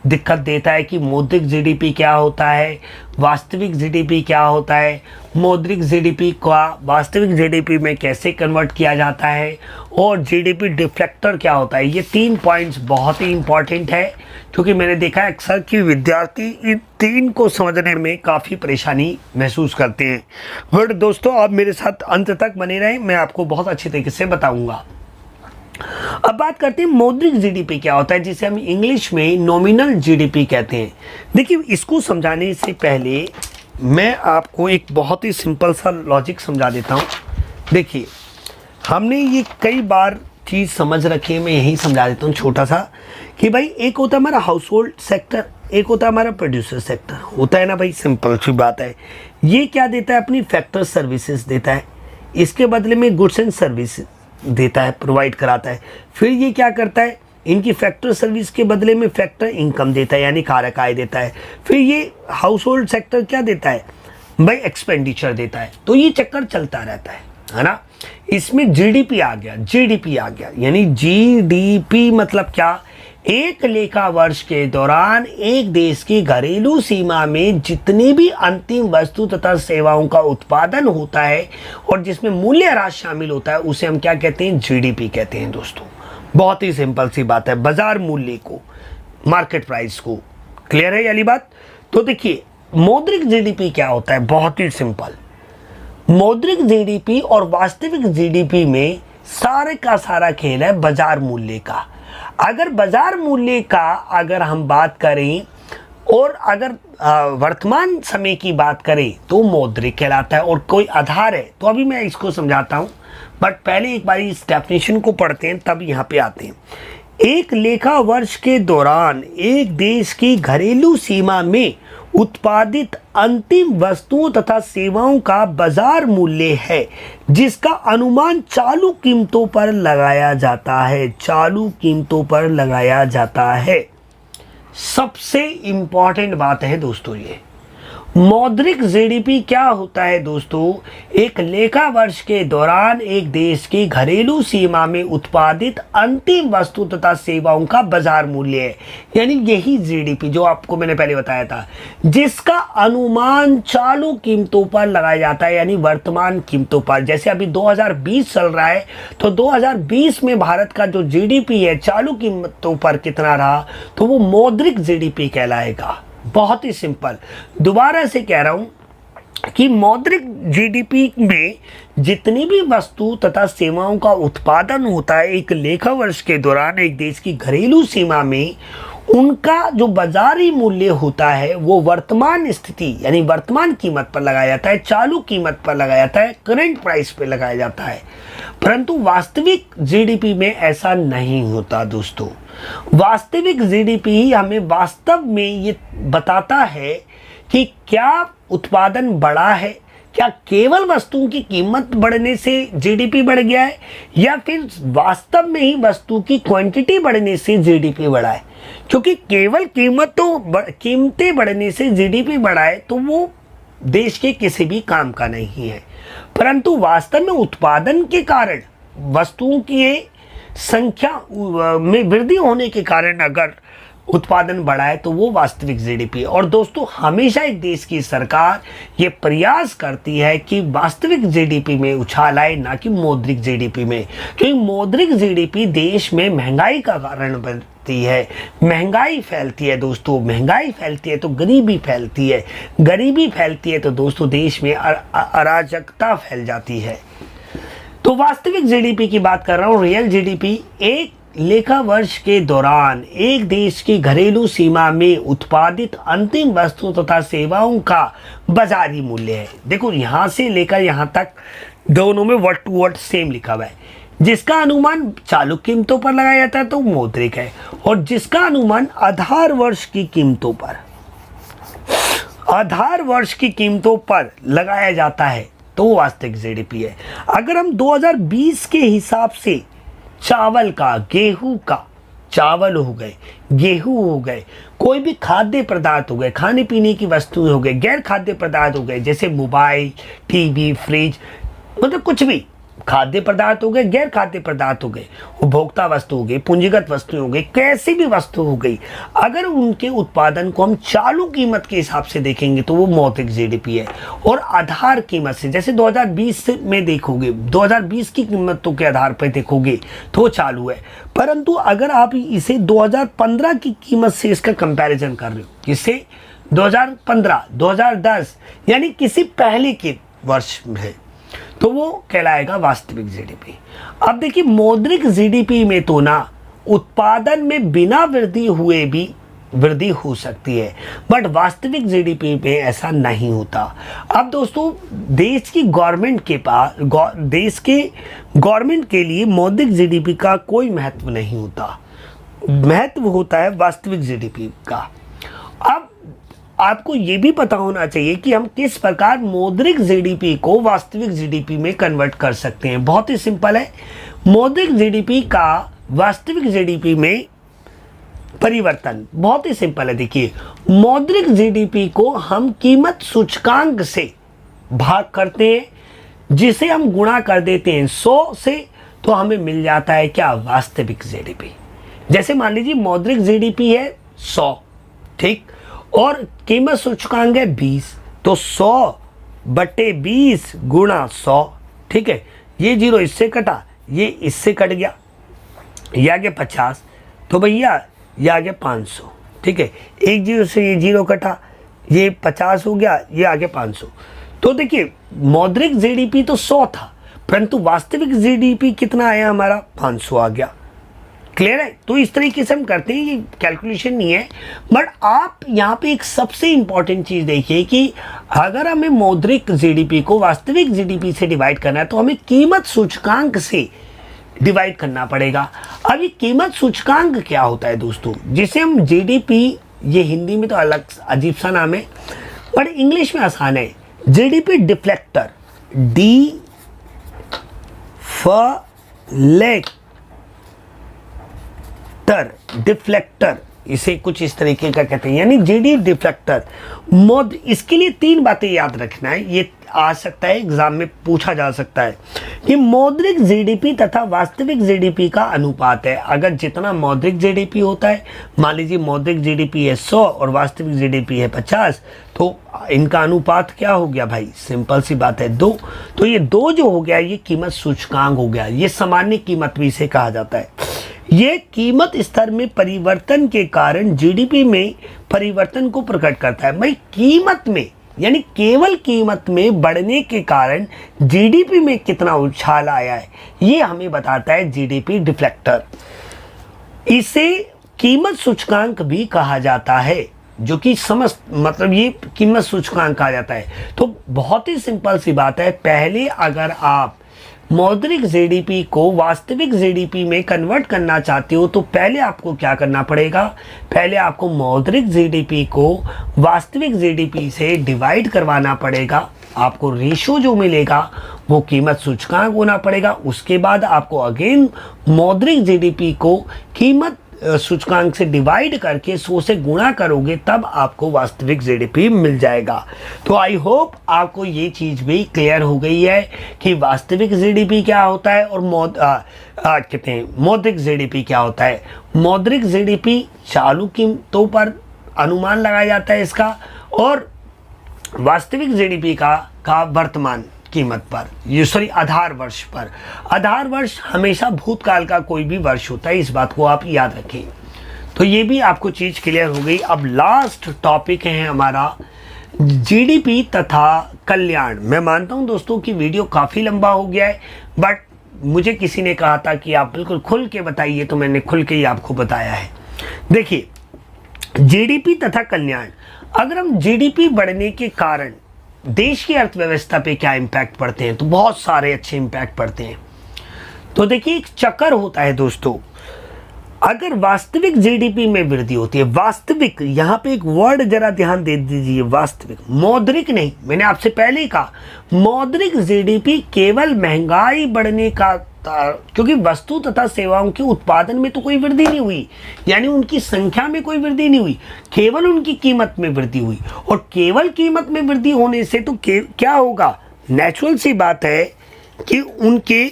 दिक्कत देता है कि मौद्रिक जीडीपी क्या होता है, वास्तविक जीडीपी क्या होता है, मौद्रिक जीडीपी का वास्तविक जीडीपी में कैसे कन्वर्ट किया जाता है, और जीडीपी डिफ्लेक्टर क्या होता है। ये 3 पॉइंट्स बहुत ही इंपॉर्टेंट है, क्योंकि मैंने देखा है अक्सर कि विद्यार्थी इन 3 को समझने में काफ़ी परेशानी महसूस करते हैं। बट दोस्तों आप मेरे साथ अंत तक बने रहें, मैं आपको बहुत अच्छी तरीके से बताऊँगा। अब बात करते हैं मौद्रिक जीडीपी क्या होता है, जिसे हम इंग्लिश में नॉमिनल जीडीपी कहते हैं। देखिए इसको समझाने से पहले मैं आपको एक बहुत ही सिंपल सा लॉजिक समझा देता हूँ। देखिए हमने ये कई बार चीज़ समझ रखी है, मैं यही समझा देता हूँ छोटा सा, कि भाई एक होता है हमारा हाउस होल्ड सेक्टर, एक होता है हमारा प्रोड्यूसर सेक्टर, होता है ना भाई, सिंपल सी बात है। ये क्या देता है? अपनी फैक्टर सर्विसेज देता है, इसके बदले में गुड्स एंड सर्विस देता है, प्रोवाइड कराता है। फिर ये क्या करता है? इनकी फैक्टर सर्विस के बदले में फैक्टर इनकम देता है, यानी कारक आय देता है। फिर ये हाउस होल्ड सेक्टर क्या देता है भाई? एक्सपेंडिचर देता है। तो ये चक्कर चलता रहता है ना। इसमें जीडीपी आ गया, जीडीपी आ गया, यानी जीडीपी मतलब क्या? एक लेखा वर्ष के दौरान एक देश की घरेलू सीमा में जितनी भी अंतिम वस्तु तथा सेवाओं का उत्पादन होता है और जिसमें मूल्य ह्रास शामिल होता है, उसे हम क्या कहते हैं? जीडीपी कहते हैं दोस्तों। बहुत ही सिंपल सी बात है, बाजार मूल्य को, मार्केट प्राइस को। क्लियर है ये वाली बात? तो देखिए मौद्रिक जीडीपी क्या होता है? बहुत ही सिंपल, मौद्रिक जीडीपी और वास्तविक जीडीपी में सारे का सारा खेल है बाजार मूल्य का। अगर बाजार मूल्य का अगर हम बात करें और अगर वर्तमान समय की बात करें तो मौद्रिक कहलाता है, और कोई आधार है तो अभी मैं इसको समझाता हूं, बट पहले एक बार इस डेफिनेशन को पढ़ते हैं तब यहाँ पे आते हैं। एक लेखा वर्ष के दौरान एक देश की घरेलू सीमा में उत्पादित अंतिम वस्तुओं तथा सेवाओं का बाजार मूल्य है, जिसका अनुमान चालू कीमतों पर लगाया जाता है, चालू कीमतों पर लगाया जाता है। सबसे इंपॉर्टेंट बात है दोस्तों ये मौद्रिक जीडीपी क्या होता है दोस्तों? एक लेखा वर्ष के दौरान एक देश की घरेलू सीमा में उत्पादित अंतिम वस्तु तथा सेवाओं का बाजार मूल्य है, यानी यही जीडीपी जो आपको मैंने पहले बताया था, जिसका अनुमान चालू कीमतों पर लगाया जाता है, यानी वर्तमान कीमतों पर। जैसे अभी 2020 चल रहा है तो 2020 में भारत का जो जीडीपी है चालू कीमतों पर कितना रहा, तो वो मौद्रिक जीडीपी कहलाएगा। बहुत ही सिंपल, दोबारा से कह रहा हूं कि मौद्रिक जीडीपी में जितनी भी वस्तु तथा सेवाओं का उत्पादन होता है एक लेखा वर्ष के दौरान एक देश की घरेलू सीमा में, उनका जो बाजारी मूल्य होता है वो वर्तमान स्थिति यानी वर्तमान कीमत पर लगाया जाता है, चालू कीमत पर लगाया जाता है, करंट प्राइस पे लगाया जाता है। परंतु वास्तविक जीडीपी में ऐसा नहीं होता दोस्तों। वास्तविक जीडीपी ही हमें वास्तव में ये बताता है कि क्या उत्पादन बढ़ा है, क्या केवल वस्तुओं की कीमत बढ़ने से जीडीपी बढ़ गया है, या फिर वास्तव में ही वस्तु की क्वांटिटी बढ़ने से जीडीपी बढ़ा है। क्योंकि केवल कीमतें बढ़ने से जीडीपी बढ़ा है तो वो देश के किसी भी काम का नहीं है। परंतु वास्तव में उत्पादन के कारण, वस्तुओं की संख्या में वृद्धि होने के कारण अगर उत्पादन बढ़ा है तो वो वास्तविक जीडीपी। और दोस्तों हमेशा एक देश की सरकार ये प्रयास करती है कि वास्तविक जीडीपी में उछाल आए, ना कि मौद्रिक जीडीपी में। क्योंकि मौद्रिक जीडीपी देश में महंगाई का कारण बनती है, महंगाई फैलती है दोस्तों, महंगाई फैलती है तो गरीबी फैलती है, गरीबी फैलती है तो दोस्तों देश में अराजकता फैल जाती है। तो वास्तविक जीडीपी की बात कर रहा हूँ, रियल जीडीपी एक लेखा वर्ष के दौरान एक देश की घरेलू सीमा में उत्पादित अंतिम वस्तुओं तथा सेवाओं का बाजारी मूल्य है। देखो यहाँ से लेकर यहाँ तक दोनों में वर्ड टू वर्ड सेम लिखा हुआ है। जिसका अनुमान चालू कीमतों पर लगाया जाता है तो मौद्रिक है, और जिसका अनुमान आधार वर्ष की कीमतों पर, आधार वर्ष की कीमतों पर लगाया जाता है तो वास्तविक जीडीपी है। अगर हम 2020 के हिसाब से चावल का, गेहूं का, चावल हो गए, गेहूं हो गए, कोई भी खाद्य पदार्थ हो गए, खाने पीने की वस्तुएं हो गए, गैर खाद्य पदार्थ हो गए, जैसे मोबाइल, टीवी, फ्रिज, मतलब कुछ भी खाद्य पदार्थ हो गए, गैर खाद्य पदार्थ हो गए, उपभोक्ता वस्तु हो गई, पूंजीगत वस्तुएं हो गई, कैसी भी वस्तु हो गई, अगर उनके उत्पादन को हम चालू कीमत के हिसाब से देखेंगे तो वो मौद्रिक जीडीपी है। और आधार कीमत से, जैसे 2020 में देखोगे, 2020 की कीमतों के आधार पर देखोगे तो चालू है। परंतु अगर आप इसे 2015 की कीमत से इसका कंपैरिजन कर रहे हो, जिससे 2015, 2010 यानी किसी पहले के वर्ष में, तो वो कहलाएगा वास्तविक जीडीपी। अब देखिए मौद्रिक जीडीपी में तो ना उत्पादन में बिना वृद्धि हुए भी वृद्धि हो सकती है, बट वास्तविक जीडीपी में ऐसा नहीं होता। अब दोस्तों देश की गवर्नमेंट के पास, देश के गवर्नमेंट के लिए मौद्रिक जीडीपी का कोई महत्व नहीं होता, महत्व होता है वास्तविक जीडीपी का। अब आपको ये भी पता होना चाहिए कि हम किस प्रकार मौद्रिक जीडीपी को वास्तविक जीडीपी में कन्वर्ट कर सकते हैं। बहुत ही सिंपल है, मौद्रिक जीडीपी का वास्तविक जीडीपी में परिवर्तन बहुत ही सिंपल है। देखिए मौद्रिक जीडीपी को हम कीमत सूचकांक से भाग करते हैं, जिसे हम गुणा कर देते हैं 100 से, तो हमें मिल जाता है क्या, वास्तविक जीडीपी। जैसे मान लीजिए मौद्रिक जीडीपी है 100, ठीक, और कीमत सूचकांक है 20, तो 100/20 गुणा 100, ठीक है। ये जीरो इससे कटा, ये इससे कट गया, ये आ गया 50, तो भैया ये आ गया 500, ठीक है। एक जीरो से ये जीरो कटा, ये 50 हो गया, ये आ गया 500। तो देखिए मौद्रिक जीडीपी तो 100 था, परंतु वास्तविक जीडीपी कितना आया हमारा, 500 आ गया। क्लियर है। तो इस तरीके से हम करते हैं, ये कैलकुलेशन नहीं है, बट आप यहाँ पे एक सबसे इंपॉर्टेंट चीज़ देखिए कि अगर हमें मौद्रिक जीडीपी को वास्तविक जीडीपी से डिवाइड करना है तो हमें कीमत सूचकांक से डिवाइड करना पड़ेगा। अब ये कीमत सूचकांक क्या होता है दोस्तों, जिसे हम जीडीपी, ये हिंदी में तो अलग अजीब सा नाम है बट इंग्लिश में आसान है, जीडीपी डिफ्लेक्टर, डिफ्लेक्टर, इसे कुछ इस तरीके का कहते हैं, यानी जीडी डिफ्लेक्टर। इसके लिए 3 बातें याद रखना है, ये आ सकता है एग्जाम में पूछा जा सकता है कि मौद्रिक जीडीपी तथा वास्तविक जीडीपी का अनुपात है। अगर जितना मौद्रिक जीडीपी होता है, मान लीजिए मौद्रिक जीडीपी है 100 और वास्तविक जीडीपी है 50, तो इनका अनुपात क्या हो गया भाई, सिंपल सी बात है 2। तो ये 2 जो हो गया ये कीमत सूचकांक हो गया, ये सामान्य कीमत भी इसे कहा जाता है। ये कीमत स्तर में परिवर्तन के कारण जीडीपी में परिवर्तन को प्रकट करता है। भाई कीमत में, यानी केवल कीमत में बढ़ने के कारण जीडीपी में कितना उछाल आया है, ये हमें बताता है जीडीपी डिफ्लेक्टर। इसे कीमत सूचकांक भी कहा जाता है, जो कि मतलब ये कीमत सूचकांक कहा जाता है। तो बहुत ही सिंपल सी बात है, पहले अगर आप मौद्रिक जीडीपी को वास्तविक जीडीपी में कन्वर्ट करना चाहते हो तो पहले आपको क्या करना पड़ेगा, पहले आपको मौद्रिक जीडीपी को वास्तविक जीडीपी से डिवाइड करवाना पड़ेगा। आपको रेशो जो मिलेगा वो कीमत सूचकांक होना पड़ेगा। उसके बाद आपको अगेन मौद्रिक जीडीपी को कीमत सूचकांक से डिवाइड करके 100 से गुणा करोगे, तब आपको वास्तविक जीडीपी मिल जाएगा। तो आई होप आपको ये चीज़ भी क्लियर हो गई है कि वास्तविक जीडीपी क्या होता है और कहते हैं मौद्रिक जीडीपी क्या होता है। मौद्रिक जीडीपी चालू कीमतों पर अनुमान लगाया जाता है इसका, और वास्तविक जीडीपी का वर्तमान कीमत पर, ये सॉरी आधार वर्ष पर। आधार वर्ष हमेशा भूतकाल का कोई भी वर्ष होता है, इस बात को आप याद रखें। तो ये भी आपको चीज़ क्लियर हो गई। अब लास्ट टॉपिक है हमारा जीडीपी तथा कल्याण। मैं मानता हूं दोस्तों कि वीडियो काफ़ी लंबा हो गया है, बट मुझे किसी ने कहा था कि आप बिल्कुल खुल के बताइए, तो मैंने खुल के ही आपको बताया है। देखिए, जीडीपी तथा कल्याण, अगर हम जीडीपी बढ़ने के कारण देश की अर्थव्यवस्था पे क्या इम्पैक्ट पड़ते हैं, तो बहुत सारे अच्छे इम्पैक्ट पड़ते हैं। तो देखिए, एक चक्कर होता है दोस्तों। अगर वास्तविक जीडीपी में वृद्धि होती है, वास्तविक, यहां पे एक वर्ड जरा ध्यान दे दीजिए, वास्तविक, मौद्रिक नहीं। मैंने आपसे पहले ही कहा मौद्रिक जीडीपी केवल महंगाई बढ़ने का, क्योंकि वस्तु तथा सेवाओं के उत्पादन में तो कोई वृद्धि नहीं हुई, यानी उनकी संख्या में कोई वृद्धि नहीं हुई, केवल उनकी कीमत में वृद्धि हुई। और केवल कीमत में वृद्धि होने से तो क्या होगा, नेचुरल सी बात है कि उनके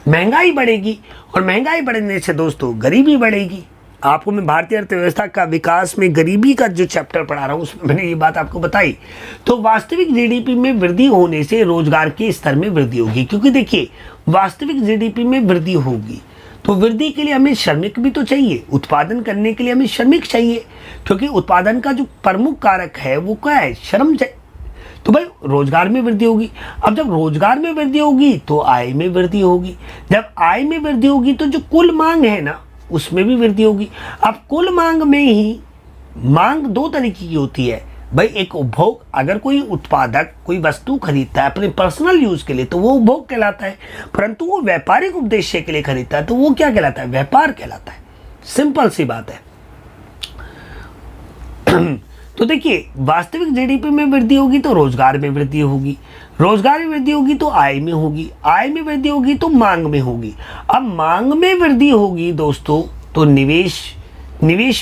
महंगाई बढ़ेगी, और महंगाई बढ़ने से दोस्तों गरीबी बढ़ेगी। आपको मैं भारतीय अर्थव्यवस्था का विकास में गरीबी का जो चैप्टर पढ़ा रहा हूँ उसमें मैंने ये बात आपको बताई। तो वास्तविक जीडीपी में वृद्धि होने से रोजगार के स्तर में वृद्धि होगी, क्योंकि देखिए वास्तविक जीडीपी में वृद्धि होगी तो वृद्धि के लिए हमें श्रमिक भी तो चाहिए, उत्पादन करने के लिए हमें श्रमिक चाहिए, क्योंकि उत्पादन का जो प्रमुख कारक है वो क्या है, श्रम चाहिए। तो भाई रोजगार में वृद्धि होगी। अब जब रोजगार में वृद्धि होगी तो आय में वृद्धि होगी, जब आय में वृद्धि होगी तो जो कुल मांग है ना उसमें भी वृद्धि होगी। अब कुल मांग में ही, मांग दो तरीके की होती है भाई, एक उपभोग, अगर कोई उत्पादक कोई वस्तु खरीदता है अपने पर्सनल यूज के लिए तो वो उपभोग कहलाता है, परंतु वो व्यापारिक उद्देश्य के लिए खरीदता है तो वो क्या कहलाता है, व्यापार कहलाता है। सिंपल सी बात है। तो देखिए, वास्तविक जीडीपी में वृद्धि होगी तो रोजगार में वृद्धि होगी, रोजगार में वृद्धि होगी तो आय में होगी, आय में वृद्धि होगी तो मांग में होगी। अब मांग में वृद्धि होगी दोस्तों तो निवेश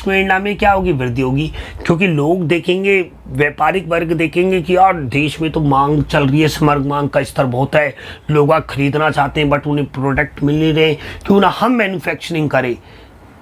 प्रेरणा में क्या होगी, वृद्धि होगी, क्योंकि लोग देखेंगे, व्यापारिक वर्ग देखेंगे कि यार देश में तो मांग चल रही है, समग्र मांग का स्तर बहुत है, लोग खरीदना चाहते हैं बट उन्हें प्रोडक्ट मिल नहीं रहे, क्यों ना हम मैन्युफैक्चरिंग करें।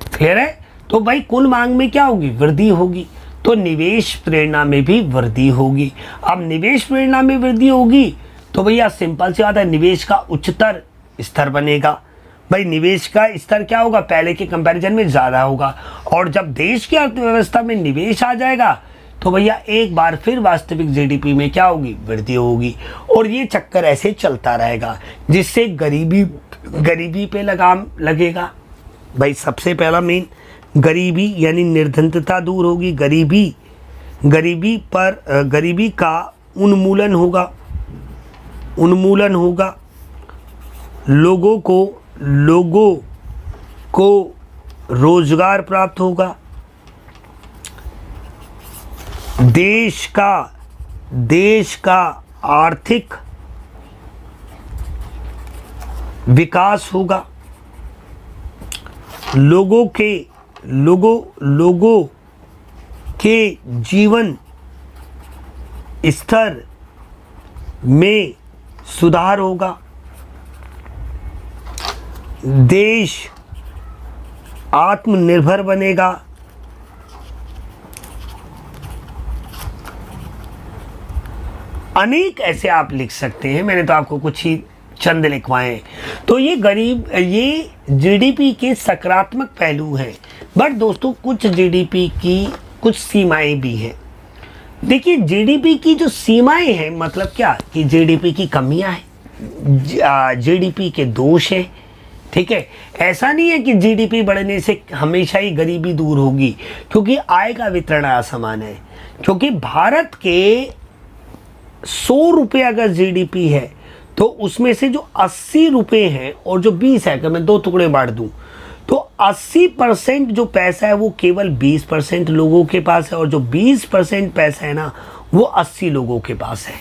क्लियर है। तो भाई कुल मांग में क्या होगी, वृद्धि होगी, तो निवेश प्रेरणा में भी वृद्धि होगी। अब निवेश प्रेरणा में वृद्धि होगी तो भैया सिंपल सी बात है, निवेश का उच्चतर स्तर बनेगा। भाई निवेश का स्तर क्या होगा, पहले के कंपैरिजन में ज़्यादा होगा, और जब देश की अर्थव्यवस्था में निवेश आ जाएगा तो भैया एक बार फिर वास्तविक जीडीपी में क्या होगी, वृद्धि होगी। और ये चक्कर ऐसे चलता रहेगा, जिससे गरीबी पे लगाम लगेगा। भाई सबसे पहला मेन गरीबी यानी निर्धनता दूर होगी, गरीबी का उन्मूलन होगा, लोगों को रोजगार प्राप्त होगा, देश का आर्थिक विकास होगा, लोगों के जीवन स्तर में सुधार होगा, देश आत्मनिर्भर बनेगा, अनेक ऐसे आप लिख सकते हैं, मैंने तो आपको कुछ ही चंद लिखवाए हैं। तो ये जीडीपी के सकारात्मक पहलू हैं, बट दोस्तों कुछ जीडीपी की कुछ सीमाएं भी हैं। देखिए जीडीपी की जो सीमाएं हैं, मतलब क्या कि जीडीपी की कमियां हैं, जीडीपी के दोष हैं, ठीक है, ऐसा नहीं है कि जीडीपी बढ़ने से हमेशा ही गरीबी दूर होगी, क्योंकि आय का वितरण असमान है। क्योंकि भारत के 100 रुपये अगर जीडीपी है तो उसमें से जो 80 रुपये हैं और जो 20 है, अगर मैं 2 टुकड़े बांट दूं तो 80% जो पैसा है वो केवल 20% लोगों के पास है, और जो 20% पैसा है ना वो 80 लोगों के पास है।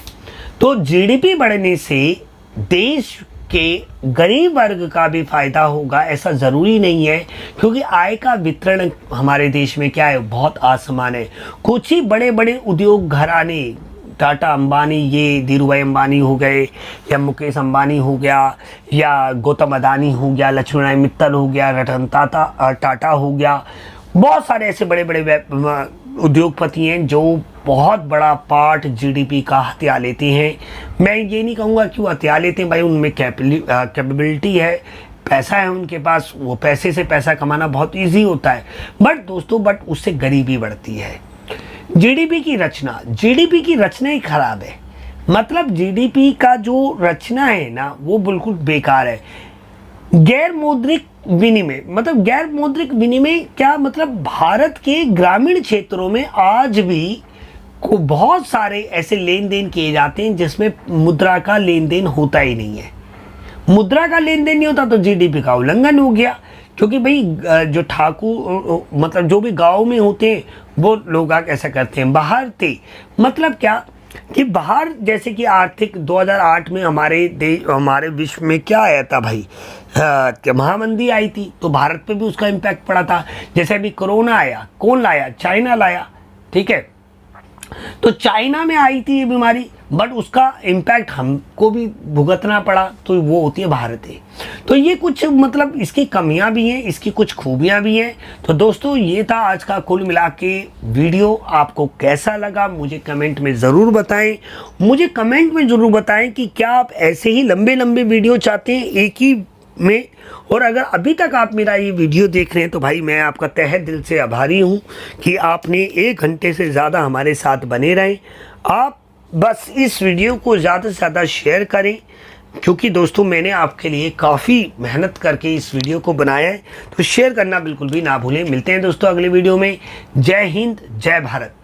तो जीडीपी बढ़ने से देश के गरीब वर्ग का भी फायदा होगा ऐसा ज़रूरी नहीं है, क्योंकि आय का वितरण हमारे देश में क्या है, बहुत असमान है। कुछ ही बड़े बड़े उद्योग घराने, टाटा अंबानी, ये धीरूभाई अंबानी हो गए, या मुकेश अंबानी हो गया, या गौतम अदानी हो गया, लक्ष्मीनारायण मित्तल हो गया, रतन टाटा हो गया, बहुत सारे ऐसे बड़े बड़े उद्योगपति हैं जो बहुत बड़ा पार्ट जीडीपी का हथिया लेते हैं। मैं ये नहीं कहूँगा कि वो हथिया लेते हैं, भाई उनमें कैपेबिलिटी है, पैसा है उनके पास, वो पैसे से पैसा कमाना बहुत ईजी होता है। बट दोस्तों, उससे गरीबी बढ़ती है। जीडीपी की रचना ही खराब है। मतलब जीडीपी का जो रचना है ना वो बिल्कुल बेकार है। गैर मौद्रिक विनिमय क्या मतलब, भारत के ग्रामीण क्षेत्रों में आज भी को बहुत सारे ऐसे लेन देन किए जाते हैं जिसमें मुद्रा का लेन देन होता ही नहीं है। मुद्रा का लेन देन नहीं होता तो जीडीपी का उल्लंघन हो गया। क्योंकि भाई जो ठाकुर मतलब जो भी गांव में होते हैं वो लोग ऐसा करते हैं, बाहर थे। मतलब क्या कि बाहर, जैसे कि आर्थिक 2008 में हमारे विश्व में क्या आया था भाई, महामंदी आई थी, तो भारत पे भी उसका इम्पैक्ट पड़ा था। जैसे अभी कोरोना आया, कौन लाया, चाइना लाया, ठीक है। तो चाइना में आई थी ये बीमारी, बट उसका इम्पैक्ट हमको भी भुगतना पड़ा, तो वो होती है भारत है। तो ये कुछ मतलब इसकी कमियां भी हैं, इसकी कुछ खूबियां भी हैं। तो दोस्तों, ये था आज का कुल मिला के वीडियो। आपको कैसा लगा मुझे कमेंट में ज़रूर बताएं कि क्या आप ऐसे ही लंबे लंबे वीडियो चाहते हैं एक ही में। और अगर अभी तक आप मेरा ये वीडियो देख रहे हैं तो भाई मैं आपका तहे दिल से आभारी हूँ कि आपने 1 घंटे से ज़्यादा हमारे साथ बने रहें। आप बस इस वीडियो को ज़्यादा से ज़्यादा शेयर करें, क्योंकि दोस्तों मैंने आपके लिए काफ़ी मेहनत करके इस वीडियो को बनाया है। तो शेयर करना बिल्कुल भी ना भूलें। मिलते हैं दोस्तों अगले वीडियो में। जय हिंद, जय भारत।